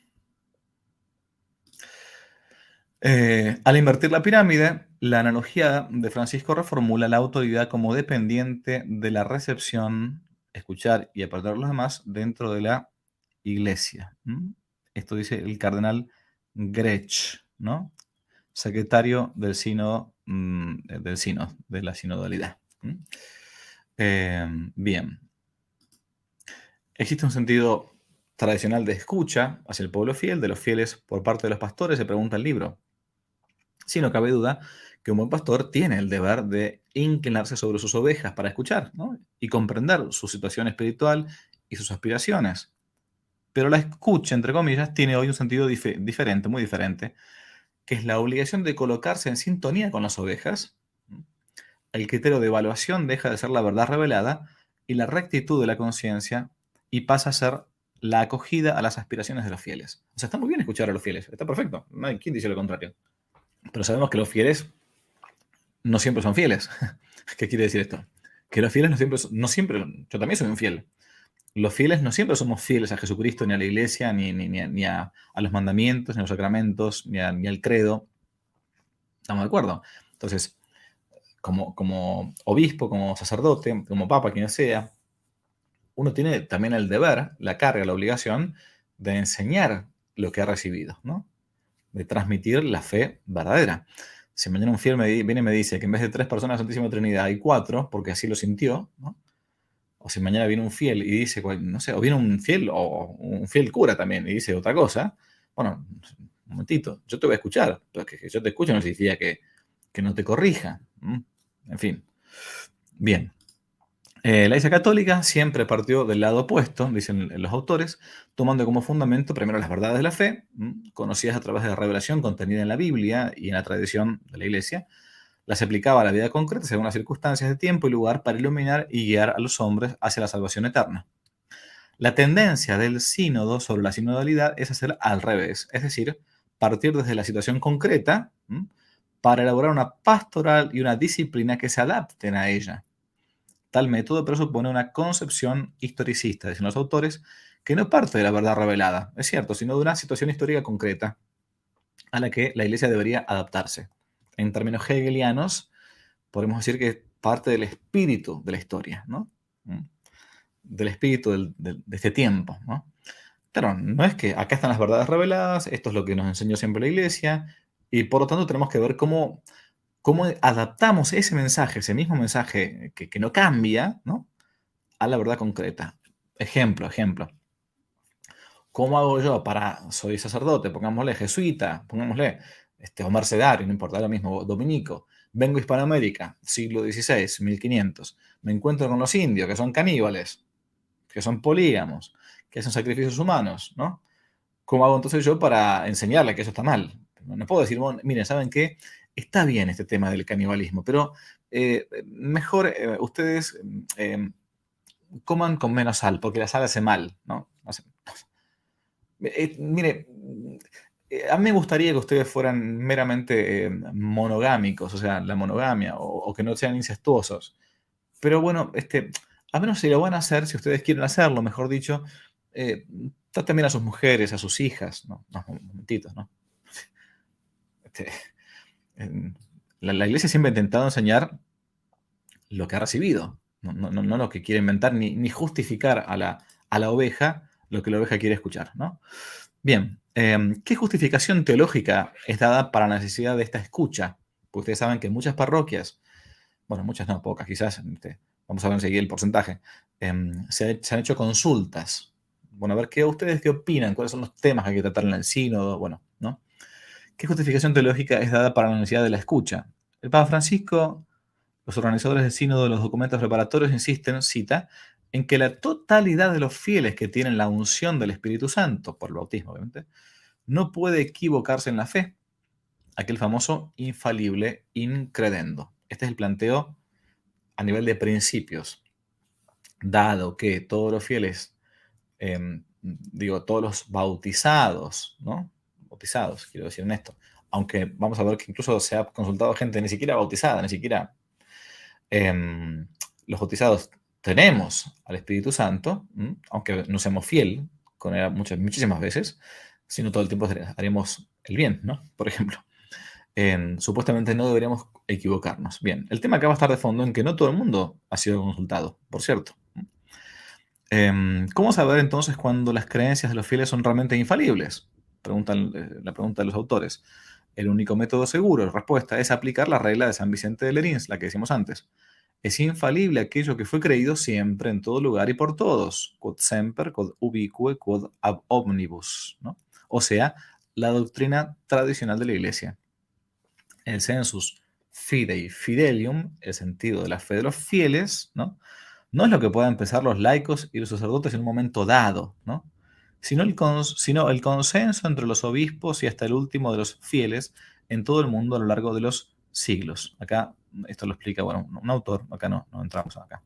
Al invertir la pirámide, la analogía de Francisco reformula la autoridad como dependiente de la recepción, escuchar y apartar a los demás dentro de la iglesia. Esto dice el cardenal Grech, ¿no?, secretario del sínodo, de la sinodalidad. Bien. Existe un sentido tradicional de escucha hacia el pueblo fiel, de los fieles por parte de los pastores, se pregunta el libro. Si no cabe duda que un buen pastor tiene el deber de inclinarse sobre sus ovejas para escuchar, ¿no?, y comprender su situación espiritual y sus aspiraciones. Pero la escucha, entre comillas, tiene hoy un sentido diferente, muy diferente, que es la obligación de colocarse en sintonía con las ovejas. El criterio de evaluación deja de ser la verdad revelada y la rectitud de la conciencia y pasa a ser la acogida a las aspiraciones de los fieles. O sea, está muy bien escuchar a los fieles, está perfecto, no hay quien dice lo contrario. Pero sabemos que los fieles no siempre son fieles. ¿Qué quiere decir esto? Que los fieles no siempre, yo también soy un fiel. Los fieles no siempre somos fieles a Jesucristo, ni a la iglesia, ni a los mandamientos, ni a los sacramentos, ni al credo. ¿Estamos de acuerdo? Entonces, como obispo, como sacerdote, como papa, quien sea, uno tiene también el deber, la carga, la obligación de enseñar lo que ha recibido, ¿no?, de transmitir la fe verdadera. Si mañana un fiel viene y me dice que en vez de 3 personas de la Santísima Trinidad hay 4, porque así lo sintió, ¿no?, o si mañana viene un fiel y dice, no sé, o viene un fiel cura también y dice otra cosa, bueno, un momentito, yo te voy a escuchar, pero que yo te escucho no significa que no te corrija. En fin. Bien. La Iglesia Católica siempre partió del lado opuesto, dicen los autores, tomando como fundamento primero las verdades de la fe, conocidas a través de la revelación contenida en la Biblia y en la tradición de la Iglesia, las aplicaba a la vida concreta según las circunstancias de tiempo y lugar para iluminar y guiar a los hombres hacia la salvación eterna. La tendencia del sínodo sobre la sinodalidad es hacer al revés, es decir, partir desde la situación concreta para elaborar una pastoral y una disciplina que se adapten a ella. Tal método presupone una concepción historicista, dicen los autores, que no parte de la verdad revelada, es cierto, sino de una situación histórica concreta a la que la Iglesia debería adaptarse. En términos hegelianos, podemos decir que parte del espíritu de la historia, ¿no?, del espíritu de este tiempo, ¿no? Claro, no es que acá están las verdades reveladas, esto es lo que nos enseñó siempre la Iglesia, y por lo tanto tenemos que ver cómo adaptamos ese mensaje, ese mismo mensaje que no cambia, ¿no?, a la verdad concreta. Ejemplo. ¿Cómo hago yo para, soy sacerdote, pongámosle jesuita, pongámosle, o mercedario, no importa, lo mismo, dominico, vengo a Hispanoamérica, siglo XVI, 1500, me encuentro con los indios, que son caníbales, que son polígamos, que hacen sacrificios humanos, ¿no? ¿Cómo hago entonces yo para enseñarle que eso está mal? No puedo decir, bueno, miren, ¿saben qué? Está bien este tema del canibalismo, pero mejor ustedes coman con menos sal, porque la sal hace mal, ¿no? Mire, a mí me gustaría que ustedes fueran meramente monogámicos, o sea, la monogamia, o que no sean incestuosos. Pero bueno, a menos si lo van a hacer, si ustedes quieren hacerlo, mejor dicho, eh, traten bien a sus mujeres, a sus hijas, ¿no? No, un momentito, ¿no? Este, en- la iglesia siempre ha intentado enseñar lo que ha recibido, no lo que quiere inventar, ni justificar a la oveja lo que la oveja quiere escuchar, ¿no? Bien, ¿qué justificación teológica es dada para la necesidad de esta escucha? Porque ustedes saben que muchas parroquias, bueno, muchas no, pocas quizás, vamos a ver enseguida el porcentaje, se han hecho consultas. Bueno, a ver, ustedes qué opinan? ¿Cuáles son los temas que hay que tratar en el sínodo? Bueno, ¿no? ¿Qué justificación teológica es dada para la necesidad de la escucha? El Papa Francisco, los organizadores del sínodo de los documentos preparatorios insisten, cita, en que la totalidad de los fieles que tienen la unción del Espíritu Santo, por el bautismo obviamente, no puede equivocarse en la fe, aquel famoso infalible incredendo. Este es el planteo a nivel de principios, dado que todos los fieles, todos los bautizados, ¿no? Bautizados, quiero decir en esto, aunque vamos a ver que incluso se ha consultado gente ni siquiera bautizada, ni siquiera los bautizados tenemos al Espíritu Santo, aunque no seamos fiel con él muchísimas veces, sino todo el tiempo haremos el bien, ¿no? Por ejemplo. Supuestamente no deberíamos equivocarnos. Bien, el tema acá va a estar de fondo en que no todo el mundo ha sido consultado, por cierto. ¿Cómo saber entonces cuando las creencias de los fieles son realmente infalibles? La pregunta de los autores. El único método seguro, respuesta, es aplicar la regla de San Vicente de Lerins, la que decimos antes. Es infalible aquello que fue creído siempre, en todo lugar y por todos. Quod semper, quod ubique, quod ab omnibus. ¿No? O sea, la doctrina tradicional de la Iglesia. El sensus fidei fidelium, el sentido de la fe de los fieles, ¿no? No es lo que puedan pensar los laicos y los sacerdotes en un momento dado, ¿no? Sino el consenso entre los obispos y hasta el último de los fieles en todo el mundo a lo largo de los siglos. Acá, esto lo explica, bueno, un autor, acá no entramos acá.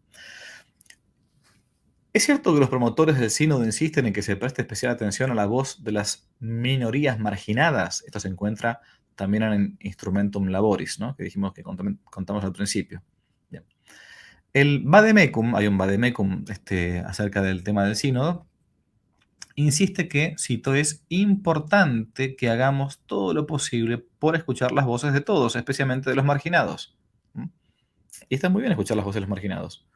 Es cierto que los promotores del sínodo insisten en que se preste especial atención a la voz de las minorías marginadas. Esto se encuentra también en Instrumentum Laboris, ¿no? Que dijimos que contamos al principio. Bien. El Vademecum, hay un Vademecum acerca del tema del sínodo, insiste que, cito, es importante que hagamos todo lo posible por escuchar las voces de todos, especialmente de los marginados. ¿Mm? Y está muy bien escuchar las voces de los marginados.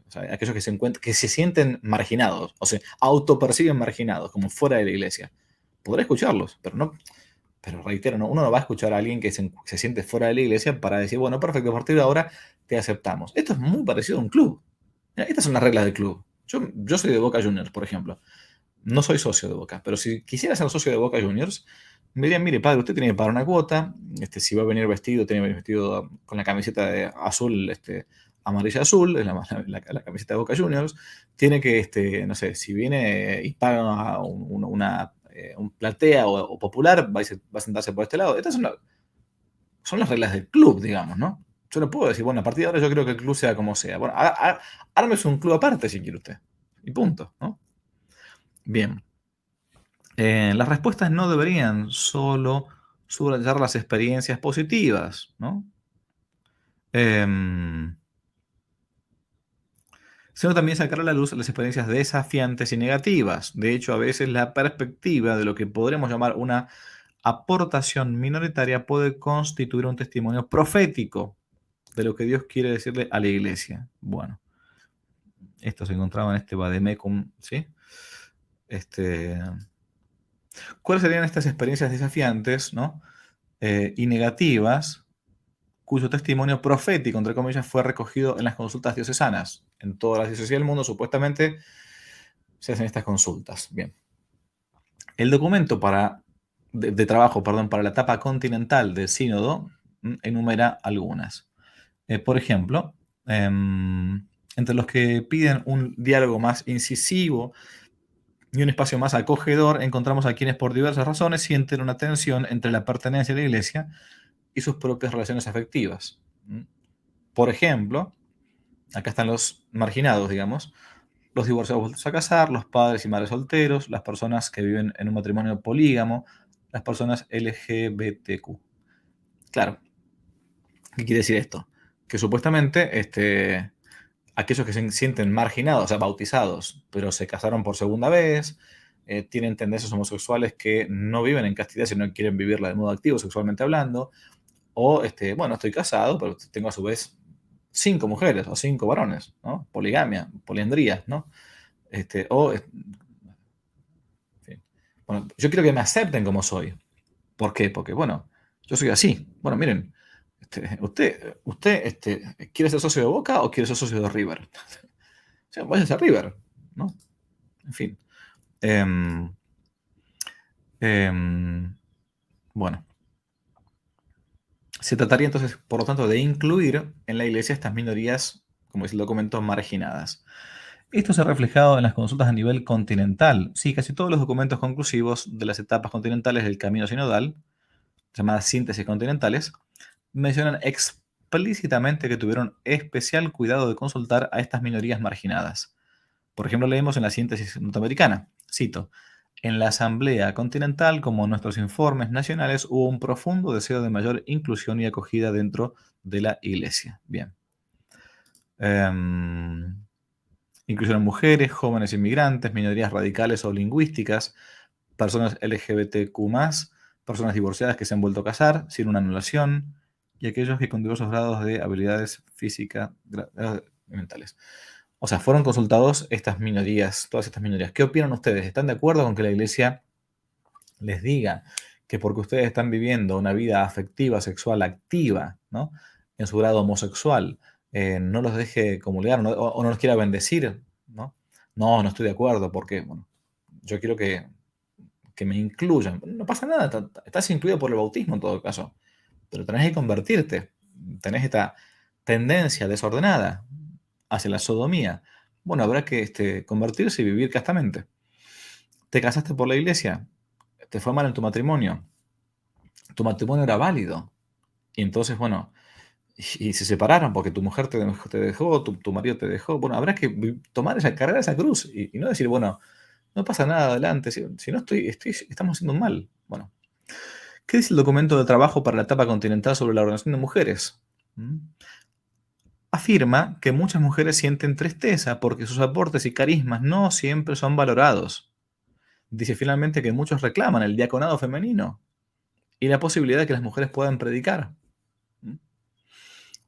O sea, aquellos que se sienten marginados, o se autoperciben marginados, como fuera de la iglesia. Podrá escucharlos, pero reitero, uno no va a escuchar a alguien que se siente fuera de la iglesia para decir, bueno, perfecto, a partir de ahora te aceptamos. Esto es muy parecido a un club. Mira, estas son las reglas del club. Yo soy de Boca Juniors, por ejemplo. No soy socio de Boca, pero si quisiera ser socio de Boca Juniors, me dirían, mire, padre, usted tiene que pagar una cuota, si va a venir vestido, tiene que venir vestido con la camiseta de azul, amarilla azul, es la camiseta de Boca Juniors, tiene que, no sé, si viene y paga un platea o popular, va a sentarse por este lado. Estas son las reglas del club, digamos, ¿no? Yo no puedo decir, bueno, a partir de ahora yo creo que el club sea como sea. Bueno, ármese un club aparte si quiere usted. Y punto, ¿no? Bien. Las respuestas no deberían solo subrayar las experiencias positivas, ¿no? Em, Sino también sacar a la luz las experiencias desafiantes y negativas. De hecho, a veces la perspectiva de lo que podremos llamar una aportación minoritaria puede constituir un testimonio profético de lo que Dios quiere decirle a la iglesia. Bueno, esto se encontraba en este Vademecum, ¿sí? Este, ¿Cuáles serían estas experiencias desafiantes, ¿no? Y negativas, cuyo testimonio profético, entre comillas, fue recogido en las consultas diocesanas? En todas las diócesis del mundo, supuestamente, se hacen estas consultas. Bien. El documento de trabajo, perdón, para la etapa continental del sínodo enumera algunas. Por ejemplo, entre los que piden un diálogo más incisivo y un espacio más acogedor, encontramos a quienes por diversas razones sienten una tensión entre la pertenencia a la Iglesia y sus propias relaciones afectivas. Por ejemplo, acá están los marginados, digamos, los divorciados vueltos a casar, los padres y madres solteros, las personas que viven en un matrimonio polígamo, las personas LGBTQ. Claro, ¿qué quiere decir esto? Que supuestamente aquellos que se sienten marginados, o sea, bautizados, pero se casaron por segunda vez, tienen tendencias homosexuales que no viven en castidad, sino quieren vivirla de modo activo, sexualmente hablando, o, bueno, estoy casado, pero tengo a su vez 5 mujeres o 5 varones, ¿no? Poligamia, poliandría, ¿no? En fin. Bueno, yo quiero que me acepten como soy. ¿Por qué? Porque, bueno, yo soy así. Bueno, miren, usted ¿quiere ser socio de Boca o quiere ser socio de River? O sea, váyase a River, ¿no? En fin. Em, em, bueno, se trataría entonces, por lo tanto, de incluir en la Iglesia estas minorías, como dice el documento, marginadas. Esto se ha reflejado en las consultas a nivel continental. Sí, casi todos los documentos conclusivos de las etapas continentales del camino sinodal, llamadas síntesis continentales, mencionan explícitamente que tuvieron especial cuidado de consultar a estas minorías marginadas. Por ejemplo, leemos en la síntesis norteamericana, cito, en la Asamblea Continental, como en nuestros informes nacionales, hubo un profundo deseo de mayor inclusión y acogida dentro de la Iglesia. Bien. Inclusión en mujeres, jóvenes inmigrantes, minorías radicales o lingüísticas, personas LGBTQ+, personas divorciadas que se han vuelto a casar sin una anulación, y aquellos que con diversos grados de habilidades físicas y mentales. O sea, fueron consultados estas minorías, todas estas minorías. ¿Qué opinan ustedes? ¿Están de acuerdo con que la Iglesia les diga que porque ustedes están viviendo una vida afectiva, sexual activa, ¿no? En su grado homosexual, no los deje comulgar o no los quiera bendecir, ¿no? No, no estoy de acuerdo porque, bueno, yo quiero que me incluyan. No pasa nada, estás incluido por el bautismo en todo caso, pero tenés que convertirte. Tenés esta tendencia desordenada hacia la sodomía. Bueno, habrá que convertirse y vivir castamente. ¿Te casaste por la iglesia? ¿Te fue mal en tu matrimonio? Tu matrimonio era válido. Y entonces, bueno, y se separaron porque tu mujer te dejó, tu marido te dejó. Bueno, habrá que tomar esa carrera, esa cruz y no decir, bueno, no pasa nada adelante, si no estamos haciendo un mal. Bueno, ¿qué dice el documento de trabajo para la etapa continental sobre la ordenación de mujeres? Afirma que muchas mujeres sienten tristeza porque sus aportes y carismas no siempre son valorados. Dice finalmente que muchos reclaman el diaconado femenino y la posibilidad de que las mujeres puedan predicar.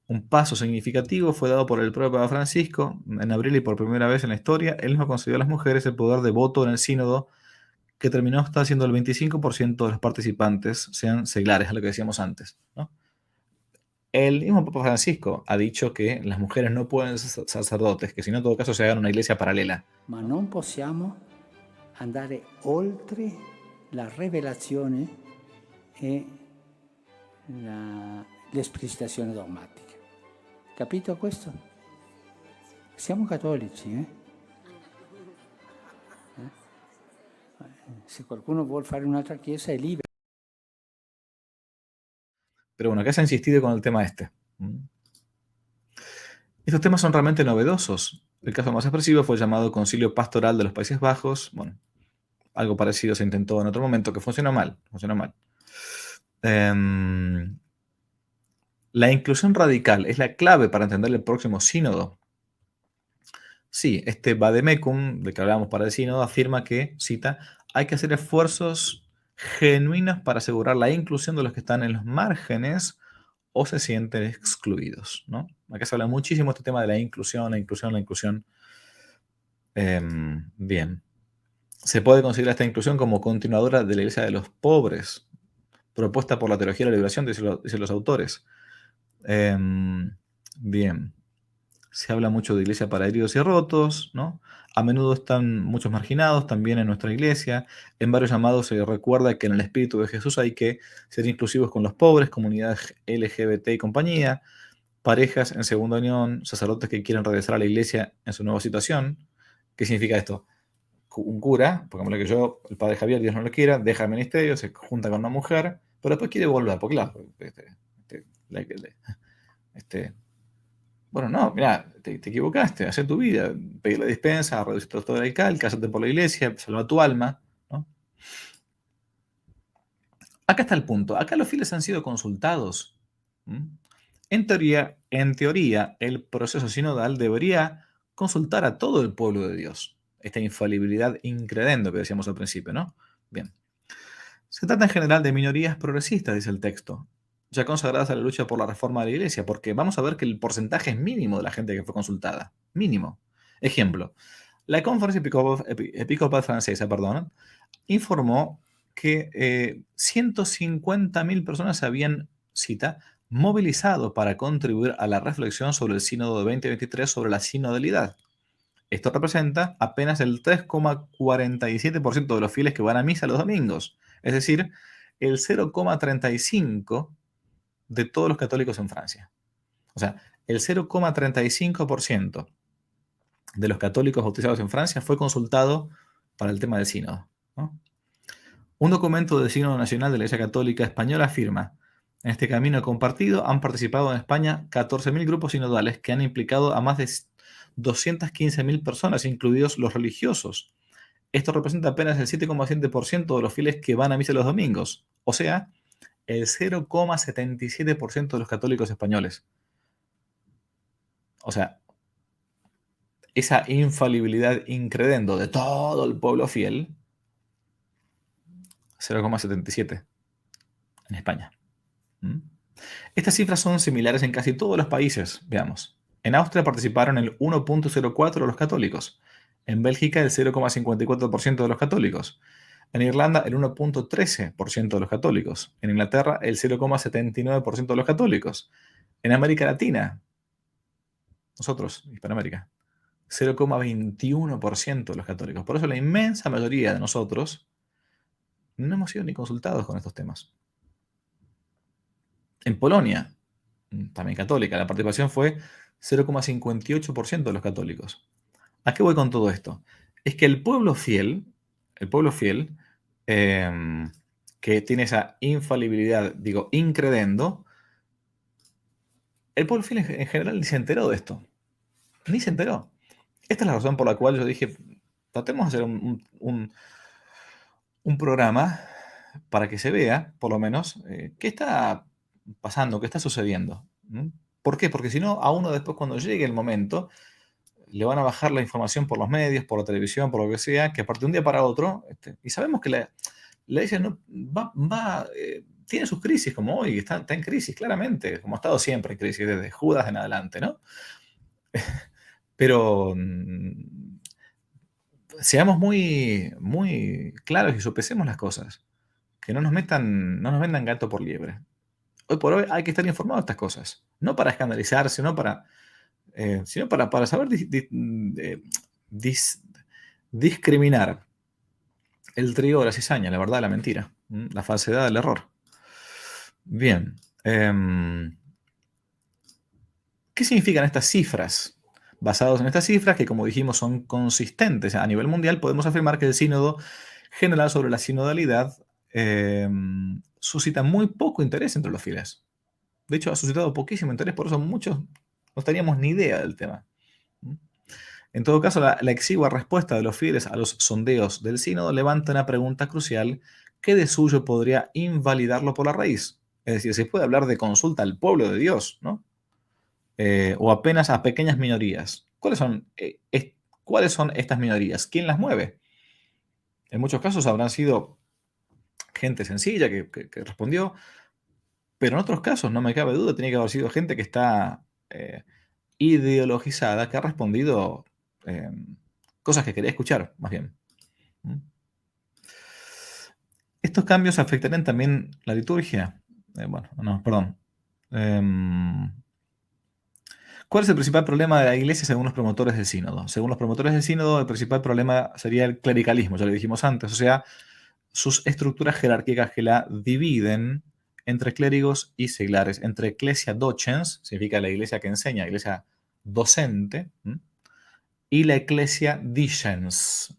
Un paso significativo fue dado por el propio Papa Francisco en abril y por primera vez en la historia. Él mismo concedió a las mujeres el poder de voto en el sínodo, que terminó hasta siendo el 25% de los participantes sean seglares, a lo que decíamos antes, ¿no? El mismo Papa Francisco ha dicho que las mujeres no pueden ser sacerdotes, que si no, en todo caso, se hagan una iglesia paralela. Ma non possiamo andare oltre la rivelazione e l'esplicitazione dogmatica. Capito questo? Siamo cattolici, eh? Se qualcuno vuole fare un'altra chiesa è libero. Pero bueno, acá se ha insistido con el tema este. Estos temas son realmente novedosos. El caso más expresivo fue el llamado Concilio Pastoral de los Países Bajos. Bueno, algo parecido se intentó en otro momento que funcionó mal. La inclusión radical es la clave para entender el próximo sínodo. Sí, este vademecum, de que hablábamos para el sínodo, afirma que, cita, hay que hacer esfuerzos genuinos para asegurar la inclusión de los que están en los márgenes o se sienten excluidos, ¿no? Acá se habla muchísimo este tema de la inclusión, la inclusión, la inclusión. Bien. Se puede considerar esta inclusión como continuadora de la Iglesia de los pobres, propuesta por la teología de la liberación, dicen los autores. Bien. Se habla mucho de iglesia para heridos y rotos, ¿no? A menudo están muchos marginados también en nuestra iglesia. En varios llamados se recuerda que en el espíritu de Jesús hay que ser inclusivos con los pobres, comunidades LGBT y compañía, parejas en segunda unión, sacerdotes que quieren regresar a la iglesia en su nueva situación. ¿Qué significa esto? Un cura, pongámosle que yo, el padre Javier, Dios no lo quiera, deja el ministerio, se junta con una mujer, pero después quiere volver, porque claro, este, bueno, no, mira, te equivocaste, haz tu vida, pedí la dispensa, reducir todo el alcalde, cásate por la iglesia, salva tu alma, ¿no? Acá está el punto, acá los fieles han sido consultados. ¿Mm? En teoría, el proceso sinodal debería consultar a todo el pueblo de Dios. Esta infalibilidad incredendo que decíamos al principio, ¿no? Bien. Se trata en general de minorías progresistas, dice el texto, ya consagradas a la lucha por la reforma de la Iglesia, porque vamos a ver que el porcentaje es mínimo de la gente que fue consultada. Mínimo. Ejemplo, la Conferencia Episcopal Francesa, informó que 150.000 personas se habían, cita, movilizado para contribuir a la reflexión sobre el Sínodo de 2023 sobre la sinodalidad. Esto representa apenas el 3,47% de los fieles que van a misa los domingos, es decir, el 0,35% de todos los católicos en Francia. O sea, el 0,35% de los católicos bautizados en Francia fue consultado para el tema del sínodo, ¿no? Un documento del Sínodo Nacional de la Iglesia Católica Española afirma: en este camino compartido han participado en España 14.000 grupos sinodales que han implicado a más de 215.000 personas, incluidos los religiosos. Esto representa apenas el 7,7% de los fieles que van a misa los domingos, o sea, el 0,77% de los católicos españoles. O sea, esa infalibilidad incredendo de todo el pueblo fiel, 0,77 en España. ¿Mm? Estas cifras son similares en casi todos los países, veamos. En Austria participaron el 1,04% de los católicos. En Bélgica el 0,54% de los católicos. En Irlanda el 1,13% de los católicos. En Inglaterra el 0,79% de los católicos. En América Latina, nosotros, Hispanoamérica, 0,21% de los católicos. Por eso la inmensa mayoría de nosotros no hemos sido ni consultados con estos temas. En Polonia, también católica, la participación fue 0,58% de los católicos. ¿A qué voy con todo esto? Es que el pueblo fiel, que tiene esa infalibilidad, digo, incredendo, el pueblo fiel en general ni se enteró de esto. Ni se enteró. Esta es la razón por la cual yo dije, tratemos de hacer un programa para que se vea, por lo menos, qué está pasando, qué está sucediendo. ¿Mm? ¿Por qué? Porque si no, a uno después cuando llegue el momento, le van a bajar la información por los medios, por la televisión, por lo que sea, que a partir de un día para otro, y sabemos que la iglesia no, tiene sus crisis, como hoy, está en crisis, claramente, como ha estado siempre en crisis, desde Judas en adelante, ¿no? Pero seamos muy, muy claros y sopesemos las cosas. Que no nos vendan gato por liebre. Hoy por hoy hay que estar informado de estas cosas. No para escandalizarse, sino para saber discriminar el trigo de la cizaña, la verdad de la mentira, la falsedad del error. Bien. ¿Qué significan estas cifras? Basados en estas cifras, que como dijimos son consistentes a nivel mundial, podemos afirmar que el Sínodo General sobre la Sinodalidad suscita muy poco interés entre los fieles. De hecho, ha suscitado poquísimo interés, por eso muchos no teníamos ni idea del tema. En todo caso, la exigua respuesta de los fieles a los sondeos del sínodo levanta una pregunta crucial que de suyo podría invalidarlo por la raíz. Es decir, se puede hablar de consulta al pueblo de Dios, ¿no? O apenas a pequeñas minorías. ¿Cuáles son estas minorías? ¿Quién las mueve? En muchos casos habrán sido gente sencilla que respondió, pero en otros casos, no me cabe duda, tiene que haber sido gente que está ideologizada, que ha respondido cosas que quería escuchar, más bien. Estos cambios afectarán también la liturgia. Cuando ¿Cuál es el principal problema de la Iglesia según los promotores del sínodo? Según los promotores del sínodo, el principal problema sería el clericalismo, ya lo dijimos antes, o sea, sus estructuras jerárquicas que la dividen entre clérigos y seglares, entre ecclesia docens, significa la iglesia que enseña, iglesia docente, y la ecclesia discens,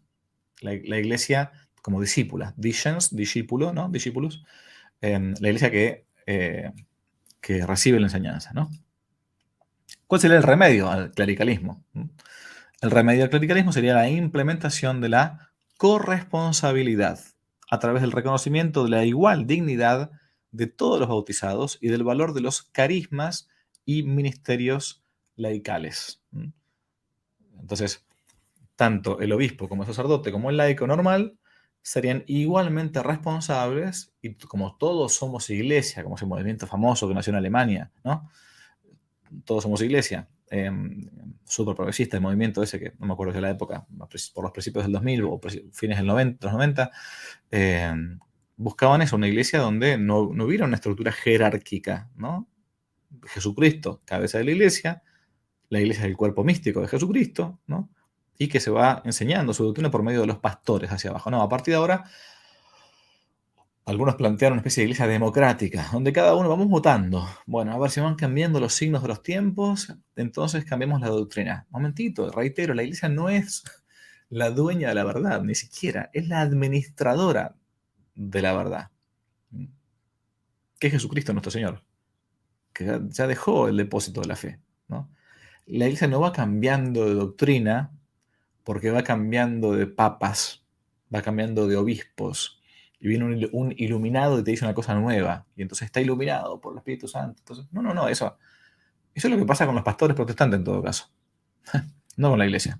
la iglesia como discípula, discens, discípulo, ¿no? Discípulos, la iglesia que recibe la enseñanza, ¿no? ¿Cuál sería el remedio al clericalismo? El remedio al clericalismo sería la implementación de la corresponsabilidad a través del reconocimiento de la igual dignidad de todos los bautizados y del valor de los carismas y ministerios laicales. Entonces, tanto el obispo como el sacerdote como el laico normal serían igualmente responsables y como todos somos iglesia, como ese movimiento famoso que nació en Alemania, ¿no? Todos somos iglesia, súper progresista, el movimiento ese que no me acuerdo de la época, por los principios del 2000 o fines del 90, los 90, buscaban eso, una iglesia donde no hubiera una estructura jerárquica, ¿no? Jesucristo, cabeza de la iglesia es el cuerpo místico de Jesucristo, ¿no? Y que se va enseñando su doctrina por medio de los pastores hacia abajo. No, a partir de ahora, algunos plantearon una especie de iglesia democrática, donde cada uno vamos votando. Bueno, a ver si van cambiando los signos de los tiempos, entonces cambiemos la doctrina. Momentito, reitero, la iglesia no es la dueña de la verdad, ni siquiera, es la administradora de la verdad. Que es Jesucristo nuestro Señor, que ya dejó el depósito de la fe, ¿no? La iglesia no va cambiando de doctrina porque va cambiando de papas, va cambiando de obispos, y viene un iluminado y te dice una cosa nueva, y entonces está iluminado por el Espíritu Santo. Entonces, no, eso es lo que pasa con los pastores protestantes en todo caso, no con la iglesia.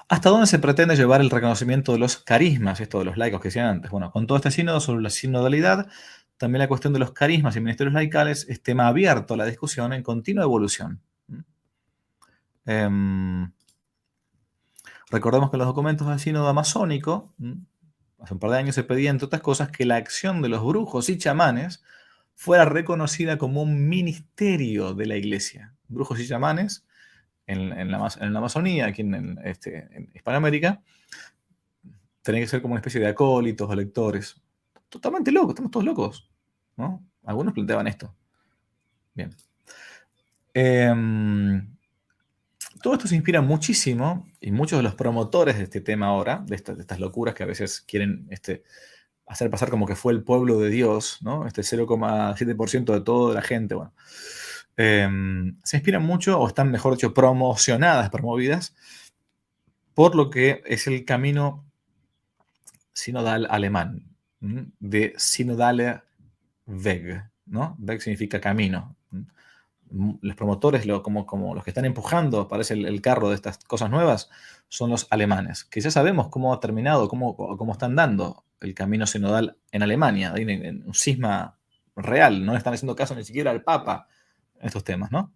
¿Hasta dónde se pretende llevar el reconocimiento de los carismas, esto de los laicos que decían antes? Bueno, con todo este sínodo sobre la sinodalidad, también la cuestión de los carismas y ministerios laicales es tema abierto a la discusión en continua evolución. Recordemos que en los documentos del sínodo amazónico, hace un par de años se pedía, entre otras cosas, que la acción de los brujos y chamanes fuera reconocida como un ministerio de la iglesia. Brujos y chamanes en la Amazonía, aquí en Hispanoamérica, tenían que ser como una especie de acólitos o lectores. Totalmente locos, estamos todos locos, ¿no? Algunos planteaban esto. Bien. Todo esto se inspira muchísimo, y muchos de los promotores de este tema ahora, de estas locuras que a veces quieren hacer pasar como que fue el pueblo de Dios, ¿no? 0,7% de toda la gente, bueno. Se inspiran mucho, o están, mejor dicho, promovidas, por lo que es el camino sinodal alemán, de Sinodale Weg, ¿no? Weg significa camino. Los promotores, como los que están empujando, parece el carro de estas cosas nuevas, son los alemanes, que ya sabemos cómo ha terminado, cómo están dando el camino sinodal en Alemania, en un cisma real, no le están haciendo caso ni siquiera al Papa en estos temas, ¿no?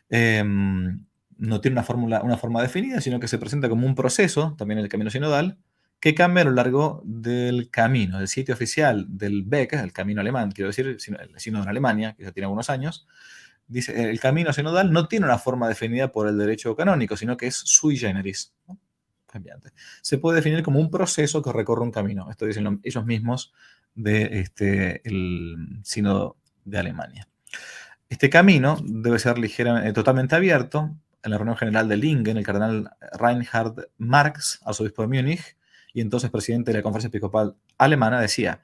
No tiene una forma definida, sino que se presenta como un proceso, también el camino sinodal, que cambia a lo largo del camino. El sitio oficial del Beck, el camino alemán, quiero decir, el sínodo en Alemania, que ya tiene algunos años, dice, el camino sinodal no tiene una forma definida por el derecho canónico, sino que es sui generis, ¿no? Cambiante. Se puede definir como un proceso que recorre un camino. Esto dicen ellos mismos del sínodo de Alemania. Este camino debe ser totalmente abierto. En la reunión general de Lingen, el cardenal Reinhard Marx, arzobispo de Múnich, y entonces presidente de la Conferencia Episcopal Alemana, decía: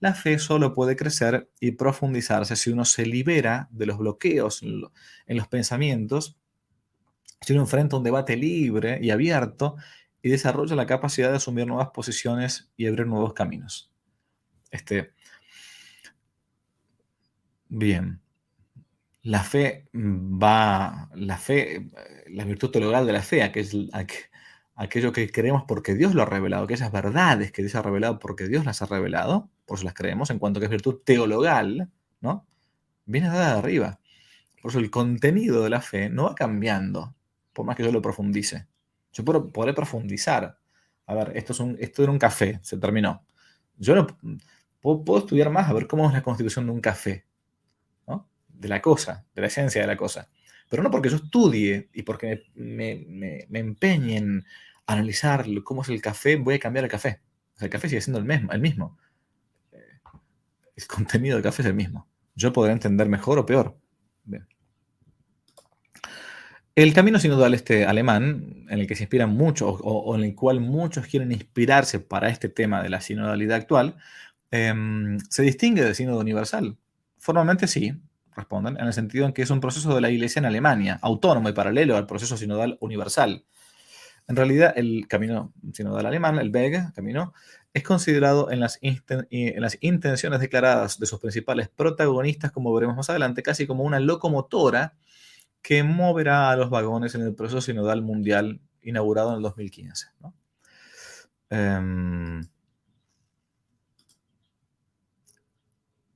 la fe solo puede crecer y profundizarse si uno se libera de los bloqueos en los pensamientos, si uno enfrenta un debate libre y abierto y desarrolla la capacidad de asumir nuevas posiciones y abrir nuevos caminos. Bien. La virtud teologal de la fe, aquello que creemos porque Dios lo ha revelado, aquellas verdades que Dios ha revelado porque Dios las ha revelado, por eso las creemos, en cuanto que es virtud teologal, ¿no? Viene dada de arriba. Por eso el contenido de la fe no va cambiando, por más que yo lo profundice. Yo podré profundizar. A ver, esto era un café, se terminó. Yo no puedo estudiar más, a ver cómo es la constitución de un café, ¿no? la cosa, de la esencia de la cosa. Pero no porque yo estudie y porque me empeñe en analizar cómo es el café, voy a cambiar el café. O sea, el café sigue siendo el mismo. El contenido del café es el mismo. Yo podré entender mejor o peor. Bien. El camino sinodal alemán, en el que se inspiran muchos, o en el cual muchos quieren inspirarse para este tema de la sinodalidad actual, se distingue del sínodo universal. Formalmente sí, responden, en el sentido en que es un proceso de la Iglesia en Alemania, autónomo y paralelo al proceso sinodal universal. En realidad, el camino sinodal alemán, el Weg, camino, es considerado en las intenciones declaradas de sus principales protagonistas, como veremos más adelante, casi como una locomotora que moverá a los vagones en el proceso sinodal mundial inaugurado en el 2015, ¿no?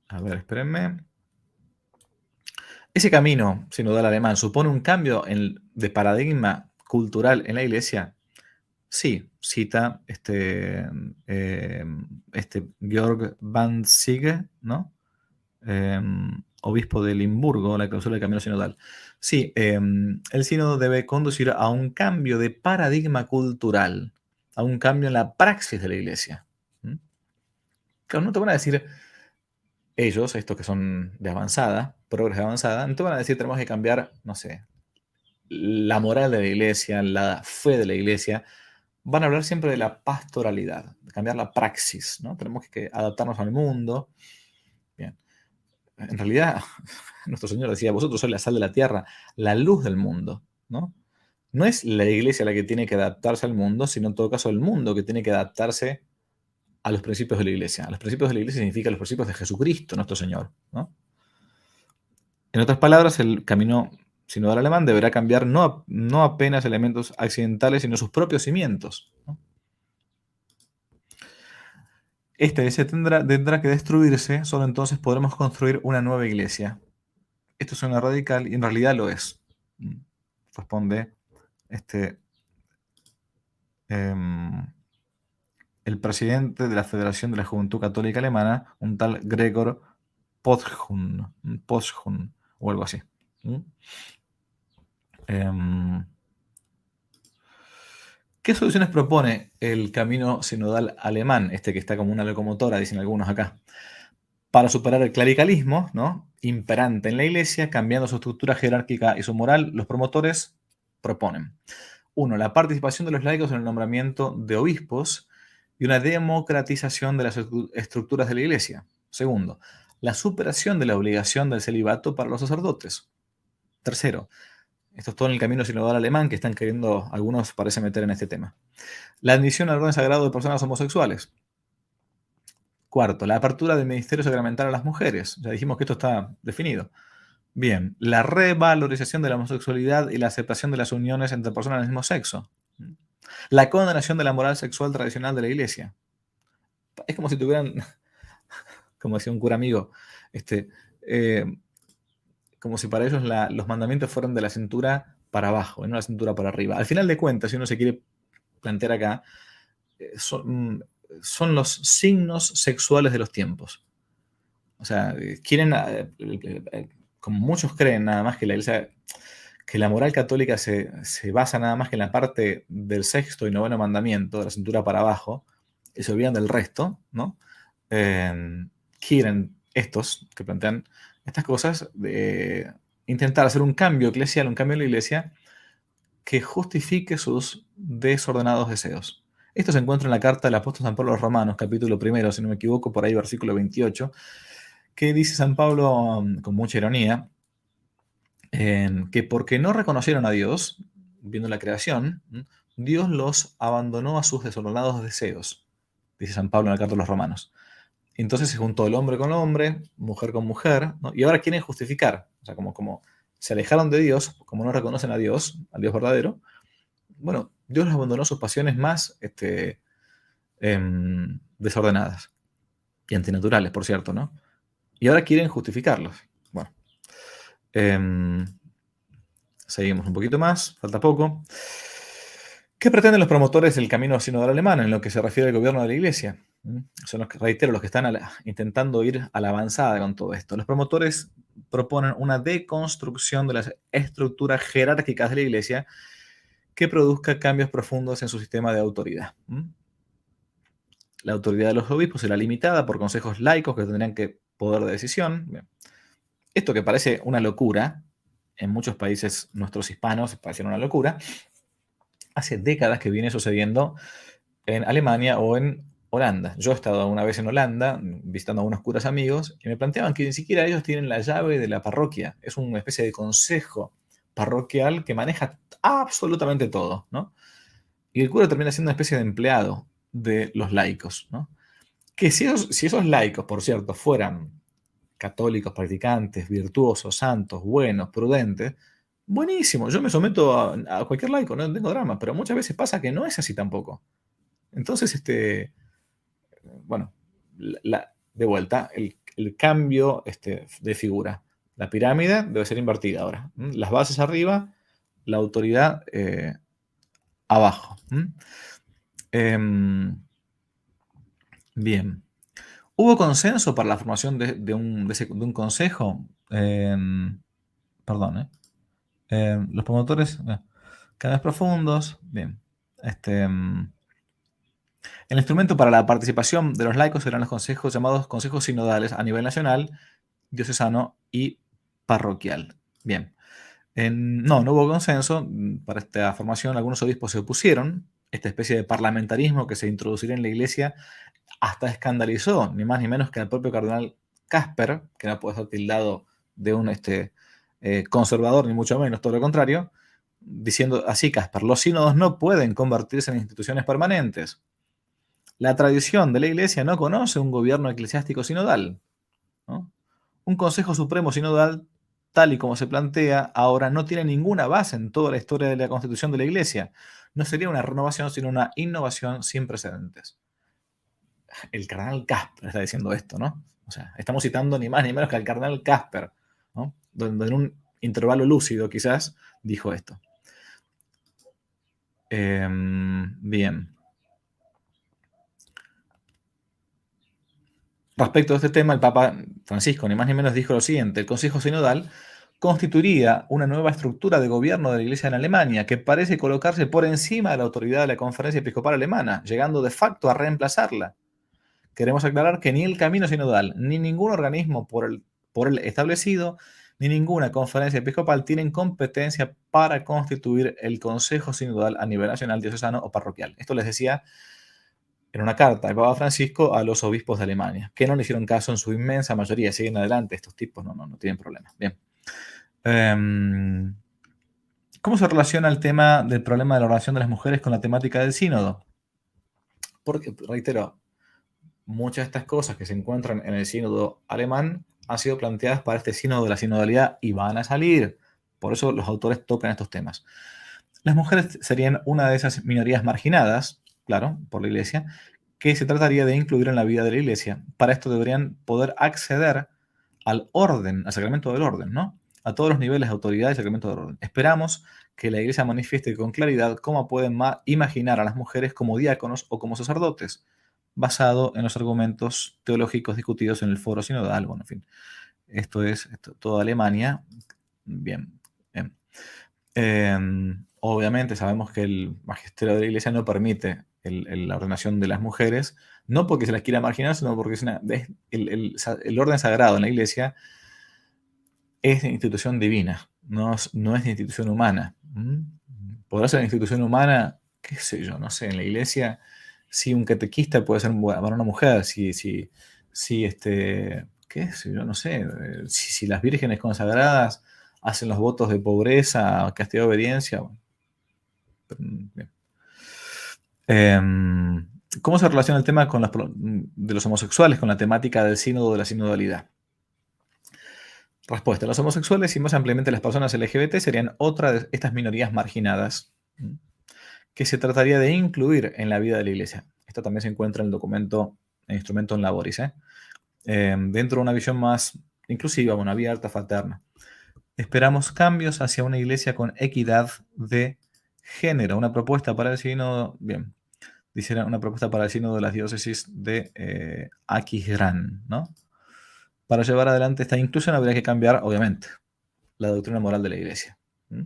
A ver, espérenme. Ese camino sinodal alemán supone un cambio de paradigma cultural en la Iglesia. Sí, cita Georg Banzige, ¿no? Obispo de Limburgo, la clausura del camino sinodal. Sí, el sínodo debe conducir a un cambio de paradigma cultural, a un cambio en la praxis de la Iglesia. Claro, no te van a decir ellos, estos que son de avanzada, progres de avanzada, no te van a decir tenemos que cambiar, no sé, la moral de la Iglesia, la fe de la Iglesia. Van a hablar siempre de la pastoralidad, de cambiar la praxis, ¿no? Tenemos que adaptarnos al mundo. Bien. En realidad, nuestro Señor decía, vosotros sois la sal de la tierra, la luz del mundo, ¿no? No es la Iglesia la que tiene que adaptarse al mundo, sino en todo caso el mundo que tiene que adaptarse a los principios de la Iglesia. A los principios de la Iglesia significa los principios de Jesucristo, nuestro Señor, ¿no? En otras palabras, el camino sinodal alemán deberá cambiar no apenas elementos accidentales, sino sus propios cimientos, ¿no? Ese tendrá que destruirse, solo entonces podremos construir una nueva iglesia. Esto suena radical y en realidad lo es. Responde el presidente de la Federación de la Juventud Católica Alemana, un tal Gregor Potthuhn o algo así. ¿Qué soluciones propone el camino sinodal alemán, que está como una locomotora, dicen algunos acá, para superar el clericalismo, ¿no?, imperante en la Iglesia, cambiando su estructura jerárquica y su moral? Los promotores proponen: 1. La participación de los laicos en el nombramiento de obispos y una democratización de las estructuras de la Iglesia. 2. La superación de la obligación del celibato para los sacerdotes. 3. Esto es todo en el camino sinodal alemán que están queriendo, algunos parece meter en este tema. La admisión al orden sagrado de personas homosexuales. 4. La apertura del ministerio sacramental a las mujeres. Ya dijimos que esto está definido. Bien, la revalorización de la homosexualidad y la aceptación de las uniones entre personas del mismo sexo. La condenación de la moral sexual tradicional de la Iglesia. Es como si tuvieran, como decía un cura amigo, como si para ellos los mandamientos fueran de la cintura para abajo, y no la cintura para arriba. Al final de cuentas, si uno se quiere plantear acá, son los signos sexuales de los tiempos. O sea, quieren, como muchos creen nada más que la Iglesia, que la moral católica se basa nada más que en la parte del sexto y noveno mandamiento, de la cintura para abajo, y se olvidan del resto, ¿no? Quieren estos que plantean estas cosas de intentar hacer un cambio eclesial, un cambio en la Iglesia que justifique sus desordenados deseos. Esto se encuentra en la carta del apóstol San Pablo a los Romanos, capítulo 1, si no me equivoco, por ahí versículo 28, que dice San Pablo con mucha ironía, que porque no reconocieron a Dios, viendo la creación, Dios los abandonó a sus desordenados deseos, dice San Pablo en la carta de los Romanos. Entonces se juntó el hombre con el hombre, mujer con mujer, ¿no? Y ahora quieren justificar, o sea, como se alejaron de Dios, como no reconocen a Dios, al Dios verdadero, bueno, Dios les abandonó sus pasiones más desordenadas y antinaturales, por cierto, ¿no? Y ahora quieren justificarlos. Bueno, seguimos un poquito más, falta poco. ¿Qué pretenden los promotores del camino sinodal alemán en lo que se refiere al gobierno de la Iglesia? Son los que, reitero, los que están intentando ir a la avanzada con todo esto. Los promotores proponen una deconstrucción de las estructuras jerárquicas de la Iglesia que produzca cambios profundos en su sistema de autoridad. La autoridad de los obispos será limitada por consejos laicos que tendrían poder de decisión. Bien. Esto que parece una locura, en muchos países nuestros hispanos parece una locura, hace décadas que viene sucediendo en Alemania o en Holanda. Yo he estado una vez en Holanda visitando a unos curas amigos y me planteaban que ni siquiera ellos tienen la llave de la parroquia. Es una especie de consejo parroquial que maneja absolutamente todo, ¿no? Y el cura termina siendo una especie de empleado de los laicos, ¿no? Que si esos laicos, por cierto, fueran católicos, practicantes, virtuosos, santos, buenos, prudentes, buenísimo, yo me someto a cualquier laico, no tengo drama, pero muchas veces pasa que no es así tampoco. Entonces, bueno, de vuelta, el cambio de figura. La pirámide debe ser invertida ahora. Las bases arriba, la autoridad abajo. Bien. ¿Hubo consenso para la formación de un consejo? Perdón, los promotores, cada vez profundos. Bien. El instrumento para la participación de los laicos serán los consejos llamados consejos sinodales a nivel nacional, diocesano y parroquial. Bien. No hubo consenso para esta formación. Algunos obispos se opusieron. Esta especie de parlamentarismo que se introduciría en la Iglesia hasta escandalizó, ni más ni menos que al propio cardenal Casper, que no puede ser tildado de un conservador, ni mucho menos, todo lo contrario, diciendo así Casper: los sínodos no pueden convertirse en instituciones permanentes. La tradición de la Iglesia no conoce un gobierno eclesiástico sinodal, ¿no? Un Consejo Supremo Sinodal, tal y como se plantea ahora, no tiene ninguna base en toda la historia de la constitución de la Iglesia. No sería una renovación, sino una innovación sin precedentes. El cardenal Casper está diciendo esto, ¿no? O sea, estamos citando ni más ni menos que al cardenal Casper, ¿no? Donde en un intervalo lúcido quizás dijo esto. Bien. Respecto a este tema, el Papa Francisco ni más ni menos dijo lo siguiente: el Consejo Sinodal constituiría una nueva estructura de gobierno de la Iglesia en Alemania que parece colocarse por encima de la autoridad de la Conferencia Episcopal Alemana, llegando de facto a reemplazarla. Queremos aclarar que ni el camino sinodal, ni ningún organismo por él establecido, ni ninguna conferencia episcopal tienen competencia para constituir el Consejo Sinodal a nivel nacional, diocesano o parroquial. Esto les decía en una carta del Papa Francisco a los obispos de Alemania, que no le hicieron caso en su inmensa mayoría. Siguen adelante, estos tipos no tienen problemas. Bien. ¿Cómo se relaciona el tema del problema de la oración de las mujeres con la temática del sínodo? Porque, reitero, muchas de estas cosas que se encuentran en el sínodo alemán han sido planteadas para este sínodo de la sinodalidad y van a salir. Por eso los autores tocan estos temas. Las mujeres serían una de esas minorías marginadas, claro, por la Iglesia, que se trataría de incluir en la vida de la Iglesia. Para esto deberían poder acceder al orden, al sacramento del orden, ¿no? A todos los niveles de autoridad y sacramento del orden. Esperamos que la Iglesia manifieste con claridad cómo pueden imaginar a las mujeres como diáconos o como sacerdotes, basado en los argumentos teológicos discutidos en el foro sinodal. Bueno, en fin, esto es toda Alemania. Bien. Obviamente sabemos que el magisterio de la Iglesia no permite la ordenación de las mujeres, no porque se las quiera marginar, sino porque el orden sagrado en la Iglesia es de institución divina, no es de institución humana. Podrá ser una institución humana, qué sé yo, no sé, en la Iglesia, si un catequista puede ser una mujer, qué sé yo, no sé, si las vírgenes consagradas hacen los votos de pobreza, castidad, obediencia. ¿Cómo se relaciona el tema de los homosexuales con la temática del sínodo de la sinodalidad? Respuesta: los homosexuales y más ampliamente las personas LGBT serían otra de estas minorías marginadas que se trataría de incluir en la vida de la Iglesia. Esto también se encuentra en el documento, en Instrumento en Laboris, dentro de una visión más inclusiva, abierta, fraterna. Esperamos cambios hacia una Iglesia con equidad de género una propuesta para el sínodo, bien, dice una propuesta para el sínodo de las diócesis de Aquisgrán, ¿no? Para llevar adelante esta inclusión habría que cambiar, obviamente, la doctrina moral de la Iglesia. ¿Mm?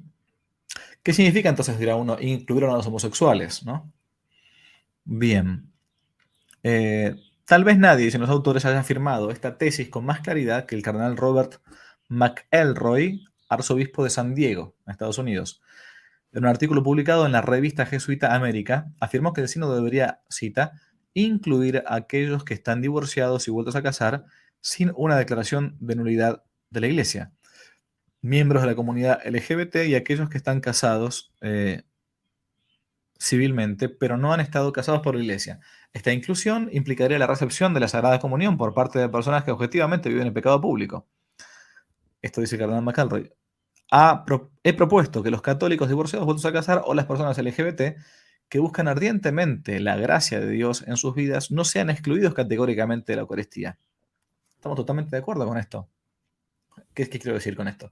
¿Qué significa entonces, dirá uno, incluir a los homosexuales, ¿no? Bien. Tal vez nadie, dicen los autores, haya afirmado esta tesis con más claridad que el cardenal Robert McElroy, arzobispo de San Diego, en Estados Unidos. En un artículo publicado en la revista jesuita América, afirmó que el sínodo debería, cita, incluir a aquellos que están divorciados y vueltos a casar sin una declaración de nulidad de la Iglesia, miembros de la comunidad LGBT y aquellos que están casados civilmente, pero no han estado casados por la Iglesia. Esta inclusión implicaría la recepción de la Sagrada Comunión por parte de personas que objetivamente viven en pecado público. Esto dice el cardenal McElroy. He propuesto que los católicos divorciados vueltos a casar o las personas LGBT que buscan ardientemente la gracia de Dios en sus vidas no sean excluidos categóricamente de la Eucaristía. Estamos totalmente de acuerdo con esto. ¿Qué quiero decir con esto?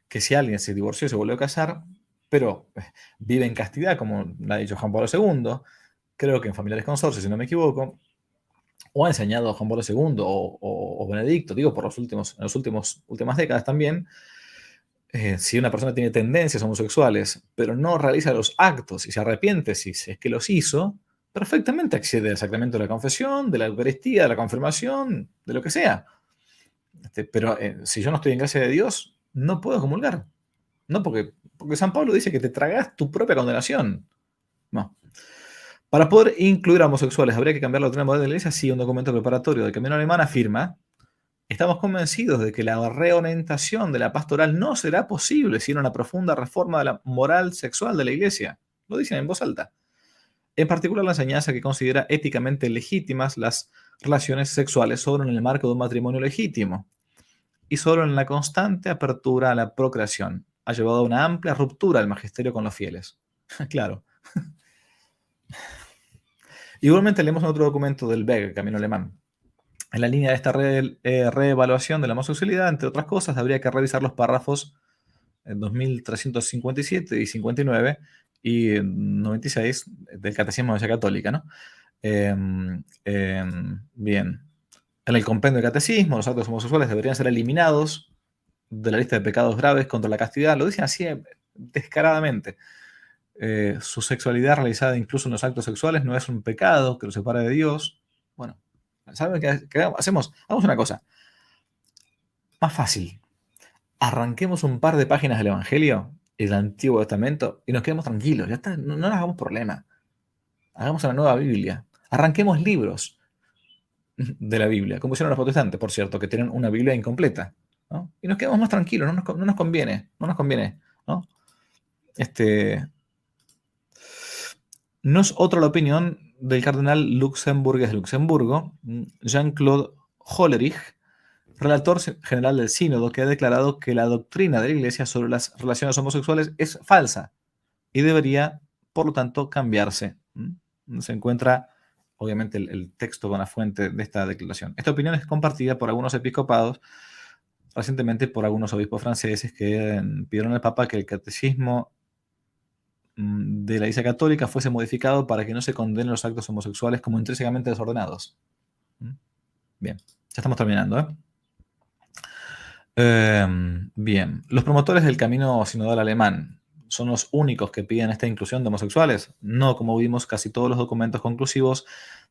Que si alguien se divorció y se volvió a casar, pero vive en castidad, como lo ha dicho Juan Pablo II, creo que en Familiares Consorcios, si no me equivoco, o ha enseñado Juan Pablo II o Benedicto, digo, en las últimas décadas también, si una persona tiene tendencias homosexuales, pero no realiza los actos y se arrepiente si es que los hizo, perfectamente accede al sacramento de la confesión, de la Eucaristía, de la confirmación, de lo que sea. Pero si yo no estoy en gracia de Dios, no puedo comulgar. No, porque San Pablo dice que te tragas tu propia condenación. No. Para poder incluir a homosexuales, habría que cambiar la doctrina moral de la Iglesia. Sí, un documento preparatorio del Camino Alemán afirma: estamos convencidos de que la reorientación de la pastoral no será posible sin una profunda reforma de la moral sexual de la Iglesia. Lo dicen en voz alta. En particular, la enseñanza que considera éticamente legítimas las relaciones sexuales solo en el marco de un matrimonio legítimo y solo en la constante apertura a la procreación. Ha llevado a una amplia ruptura del magisterio con los fieles. Claro. Igualmente leemos en otro documento del BEG, Camino Alemán. En la línea de esta reevaluación de la homosexualidad, entre otras cosas, habría que revisar los párrafos 2357 y 59 y 96 del Catecismo de la Iglesia Católica, ¿no? Bien. En el compendio del Catecismo, los actos homosexuales deberían ser eliminados de la lista de pecados graves contra la castidad. Lo dicen así descaradamente. Su sexualidad realizada incluso en los actos sexuales no es un pecado que lo separa de Dios. Bueno, ¿saben qué hacemos? Hagamos una cosa. Más fácil. Arranquemos un par de páginas del Evangelio, el Antiguo Testamento, y nos quedemos tranquilos. Ya está, no nos hagamos problema. Hagamos una nueva Biblia. Arranquemos libros de la Biblia, como hicieron los protestantes, por cierto, que tienen una Biblia incompleta, ¿no? Y nos quedamos más tranquilos, no nos conviene, ¿no? No es otra la opinión del cardenal Luxemburgues de Luxemburgo, Jean-Claude Hollerich, relator general del Sínodo, que ha declarado que la doctrina de la Iglesia sobre las relaciones homosexuales es falsa y debería, por lo tanto, cambiarse. Se encuentra, obviamente, el texto con la fuente de esta declaración. Esta opinión es compartida por algunos episcopados, recientemente por algunos obispos franceses que pidieron al Papa que el catecismo de la Iglesia Católica fuese modificado para que no se condenen los actos homosexuales como intrínsecamente desordenados. Bien, ya estamos terminando, bien, los promotores del camino sinodal alemán son los únicos que piden esta inclusión de homosexuales. No, como vimos, casi todos los documentos conclusivos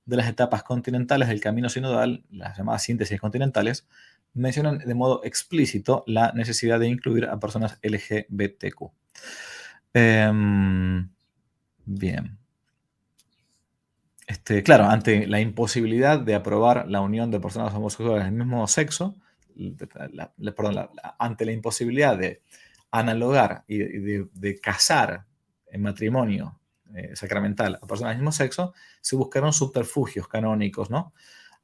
de las etapas continentales del camino sinodal, las llamadas síntesis continentales, mencionan de modo explícito la necesidad de incluir a personas LGBTQ. Bien. Claro, ante la imposibilidad de aprobar la unión de personas homosexuales del mismo sexo, ante la imposibilidad de analogar y de casar en matrimonio sacramental a personas del mismo sexo, se buscaron subterfugios canónicos, ¿no?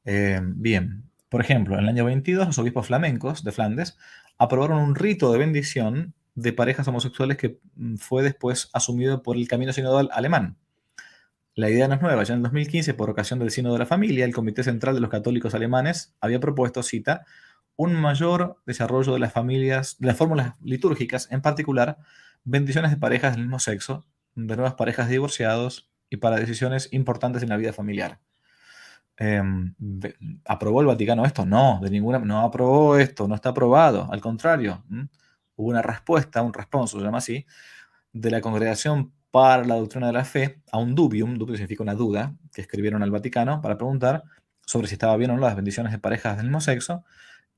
Bien, por ejemplo, en el año 22 los obispos flamencos de Flandes aprobaron un rito de bendición de parejas homosexuales que fue después asumido por el camino sinodal alemán. La idea no es nueva. Ya en el 2015, por ocasión del Sínodo de la Familia, el Comité Central de los Católicos Alemanes había propuesto, cita, un mayor desarrollo de las familias, de las fórmulas litúrgicas, en particular, bendiciones de parejas del mismo sexo, de nuevas parejas de divorciados y para decisiones importantes en la vida familiar. ¿Aprobó el Vaticano esto? No, no aprobó esto, no está aprobado. Al contrario, hubo una respuesta, un responso, se llama así, de la Congregación para la Doctrina de la Fe a un dubium significa una duda, que escribieron al Vaticano para preguntar sobre si estaba bien o no las bendiciones de parejas del mismo sexo,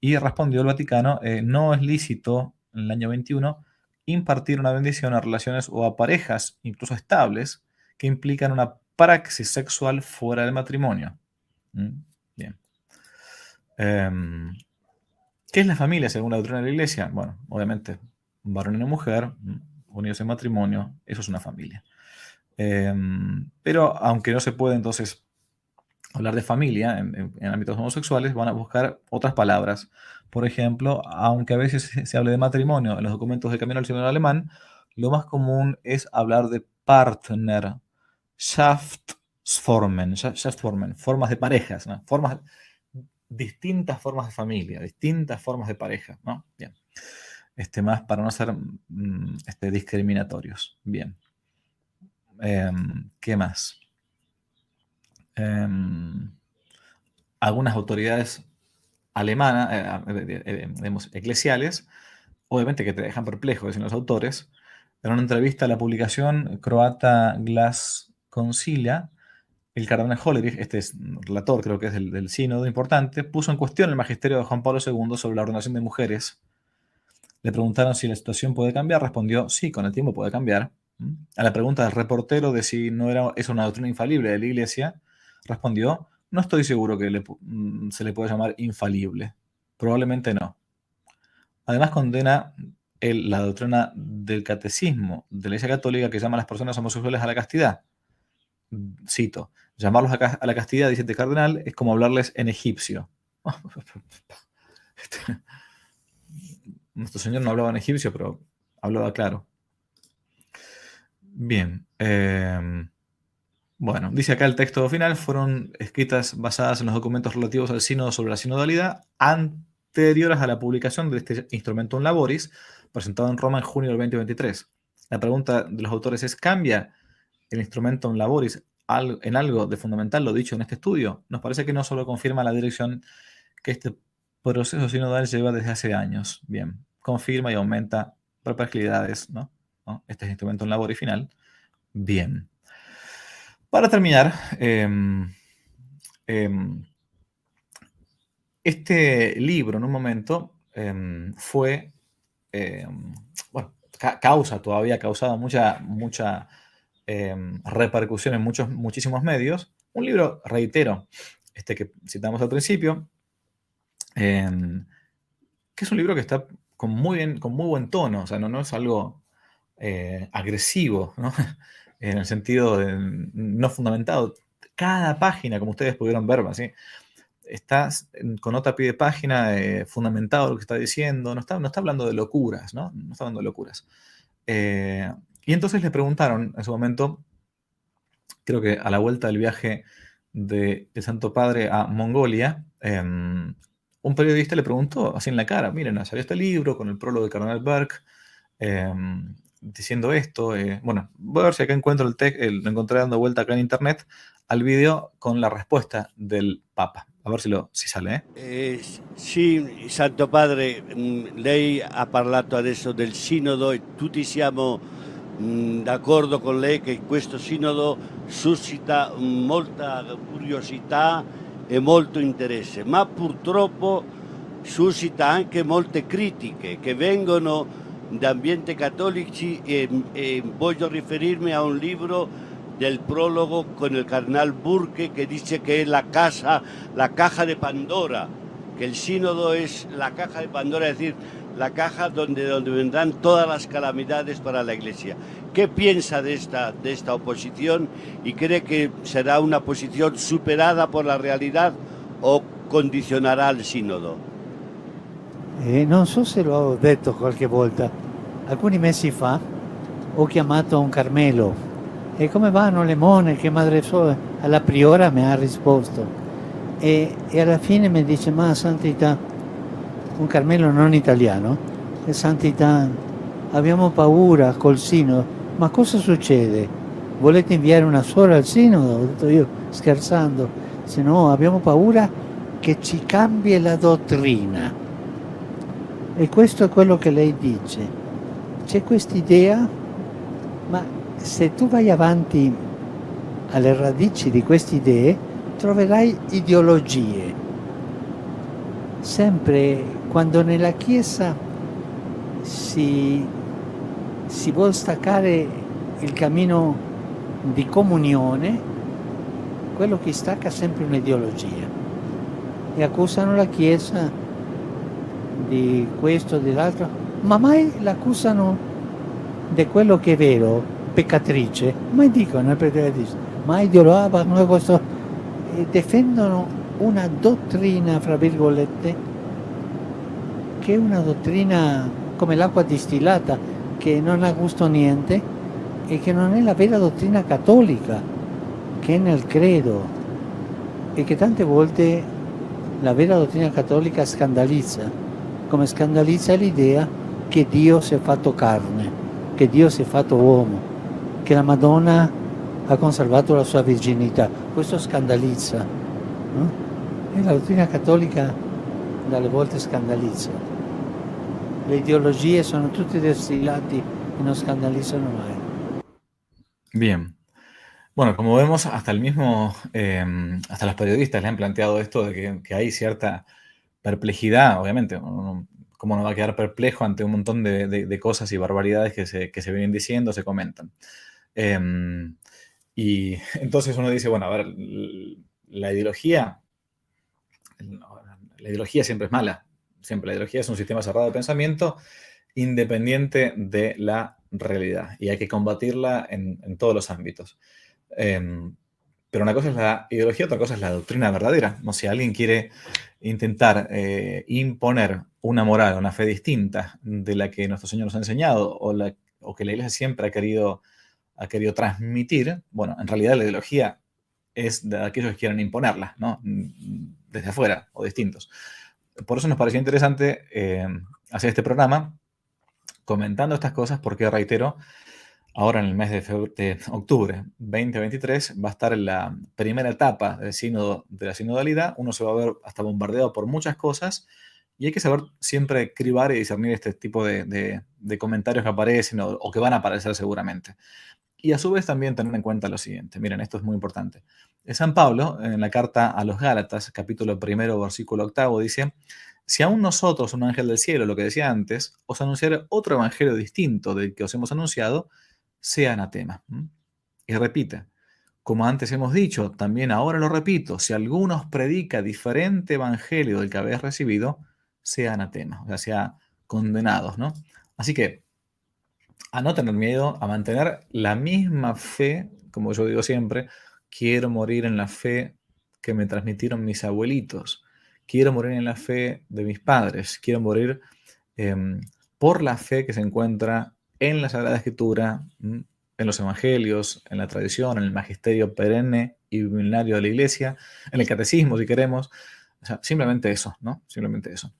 y respondió el Vaticano, no es lícito en el año 21 impartir una bendición a relaciones o a parejas, incluso estables, que implican una praxis sexual fuera del matrimonio. Bien. ¿Qué es la familia según la doctrina de la Iglesia? Bueno, obviamente, un varón y una mujer, unidos en matrimonio, eso es una familia. Pero aunque no se puede entonces hablar de familia en ámbitos homosexuales, van a buscar otras palabras. Por ejemplo, aunque a veces se hable de matrimonio en los documentos de Camino al Cielo alemán, lo más común es hablar de Partner, Schaftsformen, formas de parejas, ¿no? Distintas formas de familia, distintas formas de pareja, ¿no? Bien. Más para no ser discriminatorios. Bien. ¿Qué más? Algunas autoridades alemanas, digamos, eclesiales, obviamente que te dejan perplejo, dicen los autores, en una entrevista a la publicación croata Glas Concilia, el cardenal Hollerich, este es relator, creo que es del sínodo importante, puso en cuestión el magisterio de Juan Pablo II sobre la ordenación de mujeres. Le preguntaron si la situación puede cambiar, respondió, sí, con el tiempo puede cambiar. A la pregunta del reportero de si no era eso una doctrina infalible de la Iglesia, respondió, no estoy seguro que se le pueda llamar infalible. Probablemente no. Además condena la doctrina del catecismo de la Iglesia Católica que llama a las personas homosexuales a la castidad. Cito, llamarlos a la castidad, dice este cardenal, es como hablarles en egipcio. Nuestro Señor no hablaba en egipcio, pero hablaba claro. Bien. Bueno, dice acá el texto final, fueron escritas basadas en los documentos relativos al sínodo sobre la sinodalidad anteriores a la publicación de este Instrumentum Laboris, presentado en Roma en junio del 2023. La pregunta de los autores es, ¿cambia el Instrumentum Laboris en algo de fundamental lo dicho en este estudio? Nos parece que no solo confirma la dirección que este proceso sinodal lleva desde hace años. Bien, confirma y aumenta perplejidades, ¿no? Este es Instrumentum Laboris final. Bien. Para terminar, este libro en un momento fue, bueno, ha causado mucha repercusión en muchísimos medios. Un libro, reitero, que citamos al principio, que es un libro que está con muy buen tono, o sea, no es algo agresivo, ¿no? En el sentido de no fundamentado. Cada página, como ustedes pudieron ver, ¿sí? Está con nota a pie de página, fundamentado lo que está diciendo, no está hablando de locuras, ¿no? No está hablando de locuras. Y entonces le preguntaron en su momento, creo que a la vuelta del viaje del Santo Padre a Mongolia, un periodista le preguntó así en la cara, miren, salió este libro con el prólogo de Cardenal Burke, diciendo esto. Bueno, voy a ver si acá encuentro lo encontré dando vuelta acá en internet al video con la respuesta del Papa. A ver si sale. Sì, Santo Padre, lei ha parlato adesso del sinodo e tutti siamo d'accordo con lei che questo sinodo suscita molta curiosità e molto interesse, ma purtroppo suscita anche molte critiche che vengono da ambienti cattolici e voglio riferirmi a un libro del prólogo con el cardenal Burke que dice que es la caja de Pandora, que el sínodo es la caja de Pandora, es decir, la caja donde vendrán todas las calamidades para la Iglesia. ¿Qué piensa de esta oposición y cree que será una posición superada por la realidad o condizionará al sínodo? Non so se l'ho detto qualche volta, alcuni mesi fa ho chiamato un Carmelo e come vanno le monache, Madre Sole? Alla priora mi ha risposto e alla fine mi dice, ma Santità, un Carmelo non italiano, e Santità, abbiamo paura col sino Ma cosa succede? Volete inviare una sola al sinodo? Ho detto io scherzando, se no abbiamo paura che ci cambi la dottrina. E questo è quello che lei dice. C'è quest'idea, ma se tu vai avanti alle radici di queste idee, troverai ideologie. Sempre quando nella Chiesa si vuol staccare il cammino di comunione, quello che stacca è sempre un'ideologia. E accusano la Chiesa di questo, dell'altro, ma mai l'accusano di quello che è vero, peccatrice, mai dicono peccatrice, mai ideologano questo, e difendono una dottrina, fra virgolette, che è una dottrina come l'acqua distillata, che non ha gusto niente e che non è la vera dottrina cattolica, che è nel credo, e che tante volte la vera dottrina cattolica scandalizza, come scandalizza l'idea che Dio si è fatto carne, che Dio si è fatto uomo, che la Madonna ha conservato la sua virginità. Questo scandalizza, no? E la dottrina cattolica dalle volte scandalizza. Le ideologie sono tutte destillati e non scandalizzano mai. Bien. Bueno, como vemos, hasta el mismo, hasta los periodistas le han planteado esto de que hay cierta perplejidad, obviamente. ¿Cómo no va a quedar perplejo ante un montón de cosas y barbaridades que se vienen diciendo, se comentan? Y entonces uno dice, bueno, a ver, la ideología siempre es mala. Siempre la ideología es un sistema cerrado de pensamiento independiente de la realidad y hay que combatirla en todos los ámbitos. Pero una cosa es la ideología, otra cosa es la doctrina verdadera. ¿No? Si alguien quiere intentar imponer una moral, una fe distinta de la que nuestro Señor nos ha enseñado o que la Iglesia siempre ha querido transmitir, bueno, en realidad la ideología es de aquellos que quieren imponerla, ¿no? Desde afuera o distintos. Por eso nos pareció interesante hacer este programa comentando estas cosas porque, reitero, ahora en el mes de octubre 2023 va a estar en la primera etapa del sínodo, de la sinodalidad. Uno se va a ver hasta bombardeado por muchas cosas y hay que saber siempre cribar y discernir este tipo de comentarios que aparecen o que van a aparecer seguramente. Y a su vez también tener en cuenta lo siguiente. Miren, esto es muy importante. San Pablo, en la carta a los Gálatas, capítulo 1, versículo 8, dice: si aún nosotros, un ángel del cielo, lo que decía antes, os anunciara otro evangelio distinto del que os hemos anunciado, sea anatema. Y repite, como antes hemos dicho, también ahora lo repito, si alguno os predica diferente evangelio del que habéis recibido, sea anatema, o sea condenados, ¿no? Así que, a no tener miedo, a mantener la misma fe, como yo digo siempre, quiero morir en la fe que me transmitieron mis abuelitos, quiero morir en la fe de mis padres, quiero morir por la fe que se encuentra en la Sagrada Escritura, en los Evangelios, en la tradición, en el magisterio perenne y milenario de la Iglesia, en el catecismo, si queremos. O sea, simplemente eso, ¿no? Simplemente eso.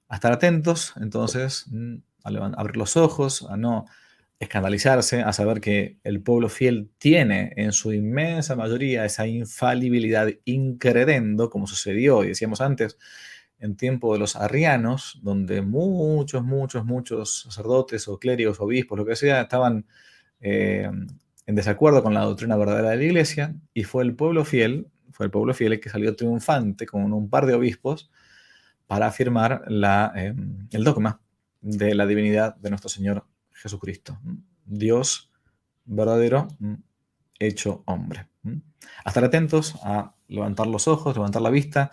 A estar atentos, entonces, a abrir los ojos, a no escandalizarse, a saber que el pueblo fiel tiene en su inmensa mayoría esa infalibilidad incredendo, como sucedió, y decíamos antes, en tiempo de los arrianos, donde muchos sacerdotes o clérigos, obispos, lo que sea, estaban en desacuerdo con la doctrina verdadera de la Iglesia, y fue el pueblo fiel el que salió triunfante con un par de obispos para afirmar el dogma de la divinidad de nuestro Señor Jesucristo, Dios verdadero hecho hombre. A estar atentos, a levantar los ojos, levantar la vista,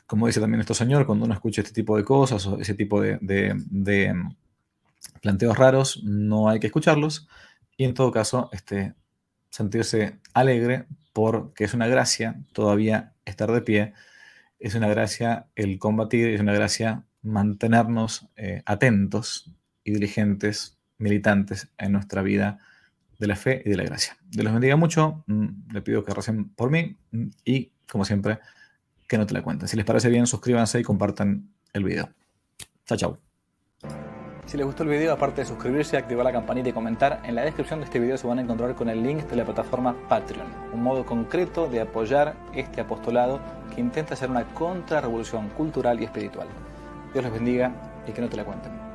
como dice también nuestro Señor, cuando uno escucha este tipo de cosas o ese tipo de planteos raros, no hay que escucharlos y en todo caso sentirse alegre porque es una gracia todavía estar de pie, es una gracia el combatir, es una gracia mantenernos atentos y diligentes, militantes en nuestra vida de la fe y de la gracia. Dios los bendiga mucho, le pido que recen por mí y, como siempre, que no te la cuenten. Si les parece bien, suscríbanse y compartan el video. Chao, chao. Si les gustó el video, aparte de suscribirse, activar la campanita y comentar, en la descripción de este video se van a encontrar con el link de la plataforma Patreon, un modo concreto de apoyar este apostolado que intenta hacer una contrarrevolución cultural y espiritual. Dios los bendiga y que no te la cuenten.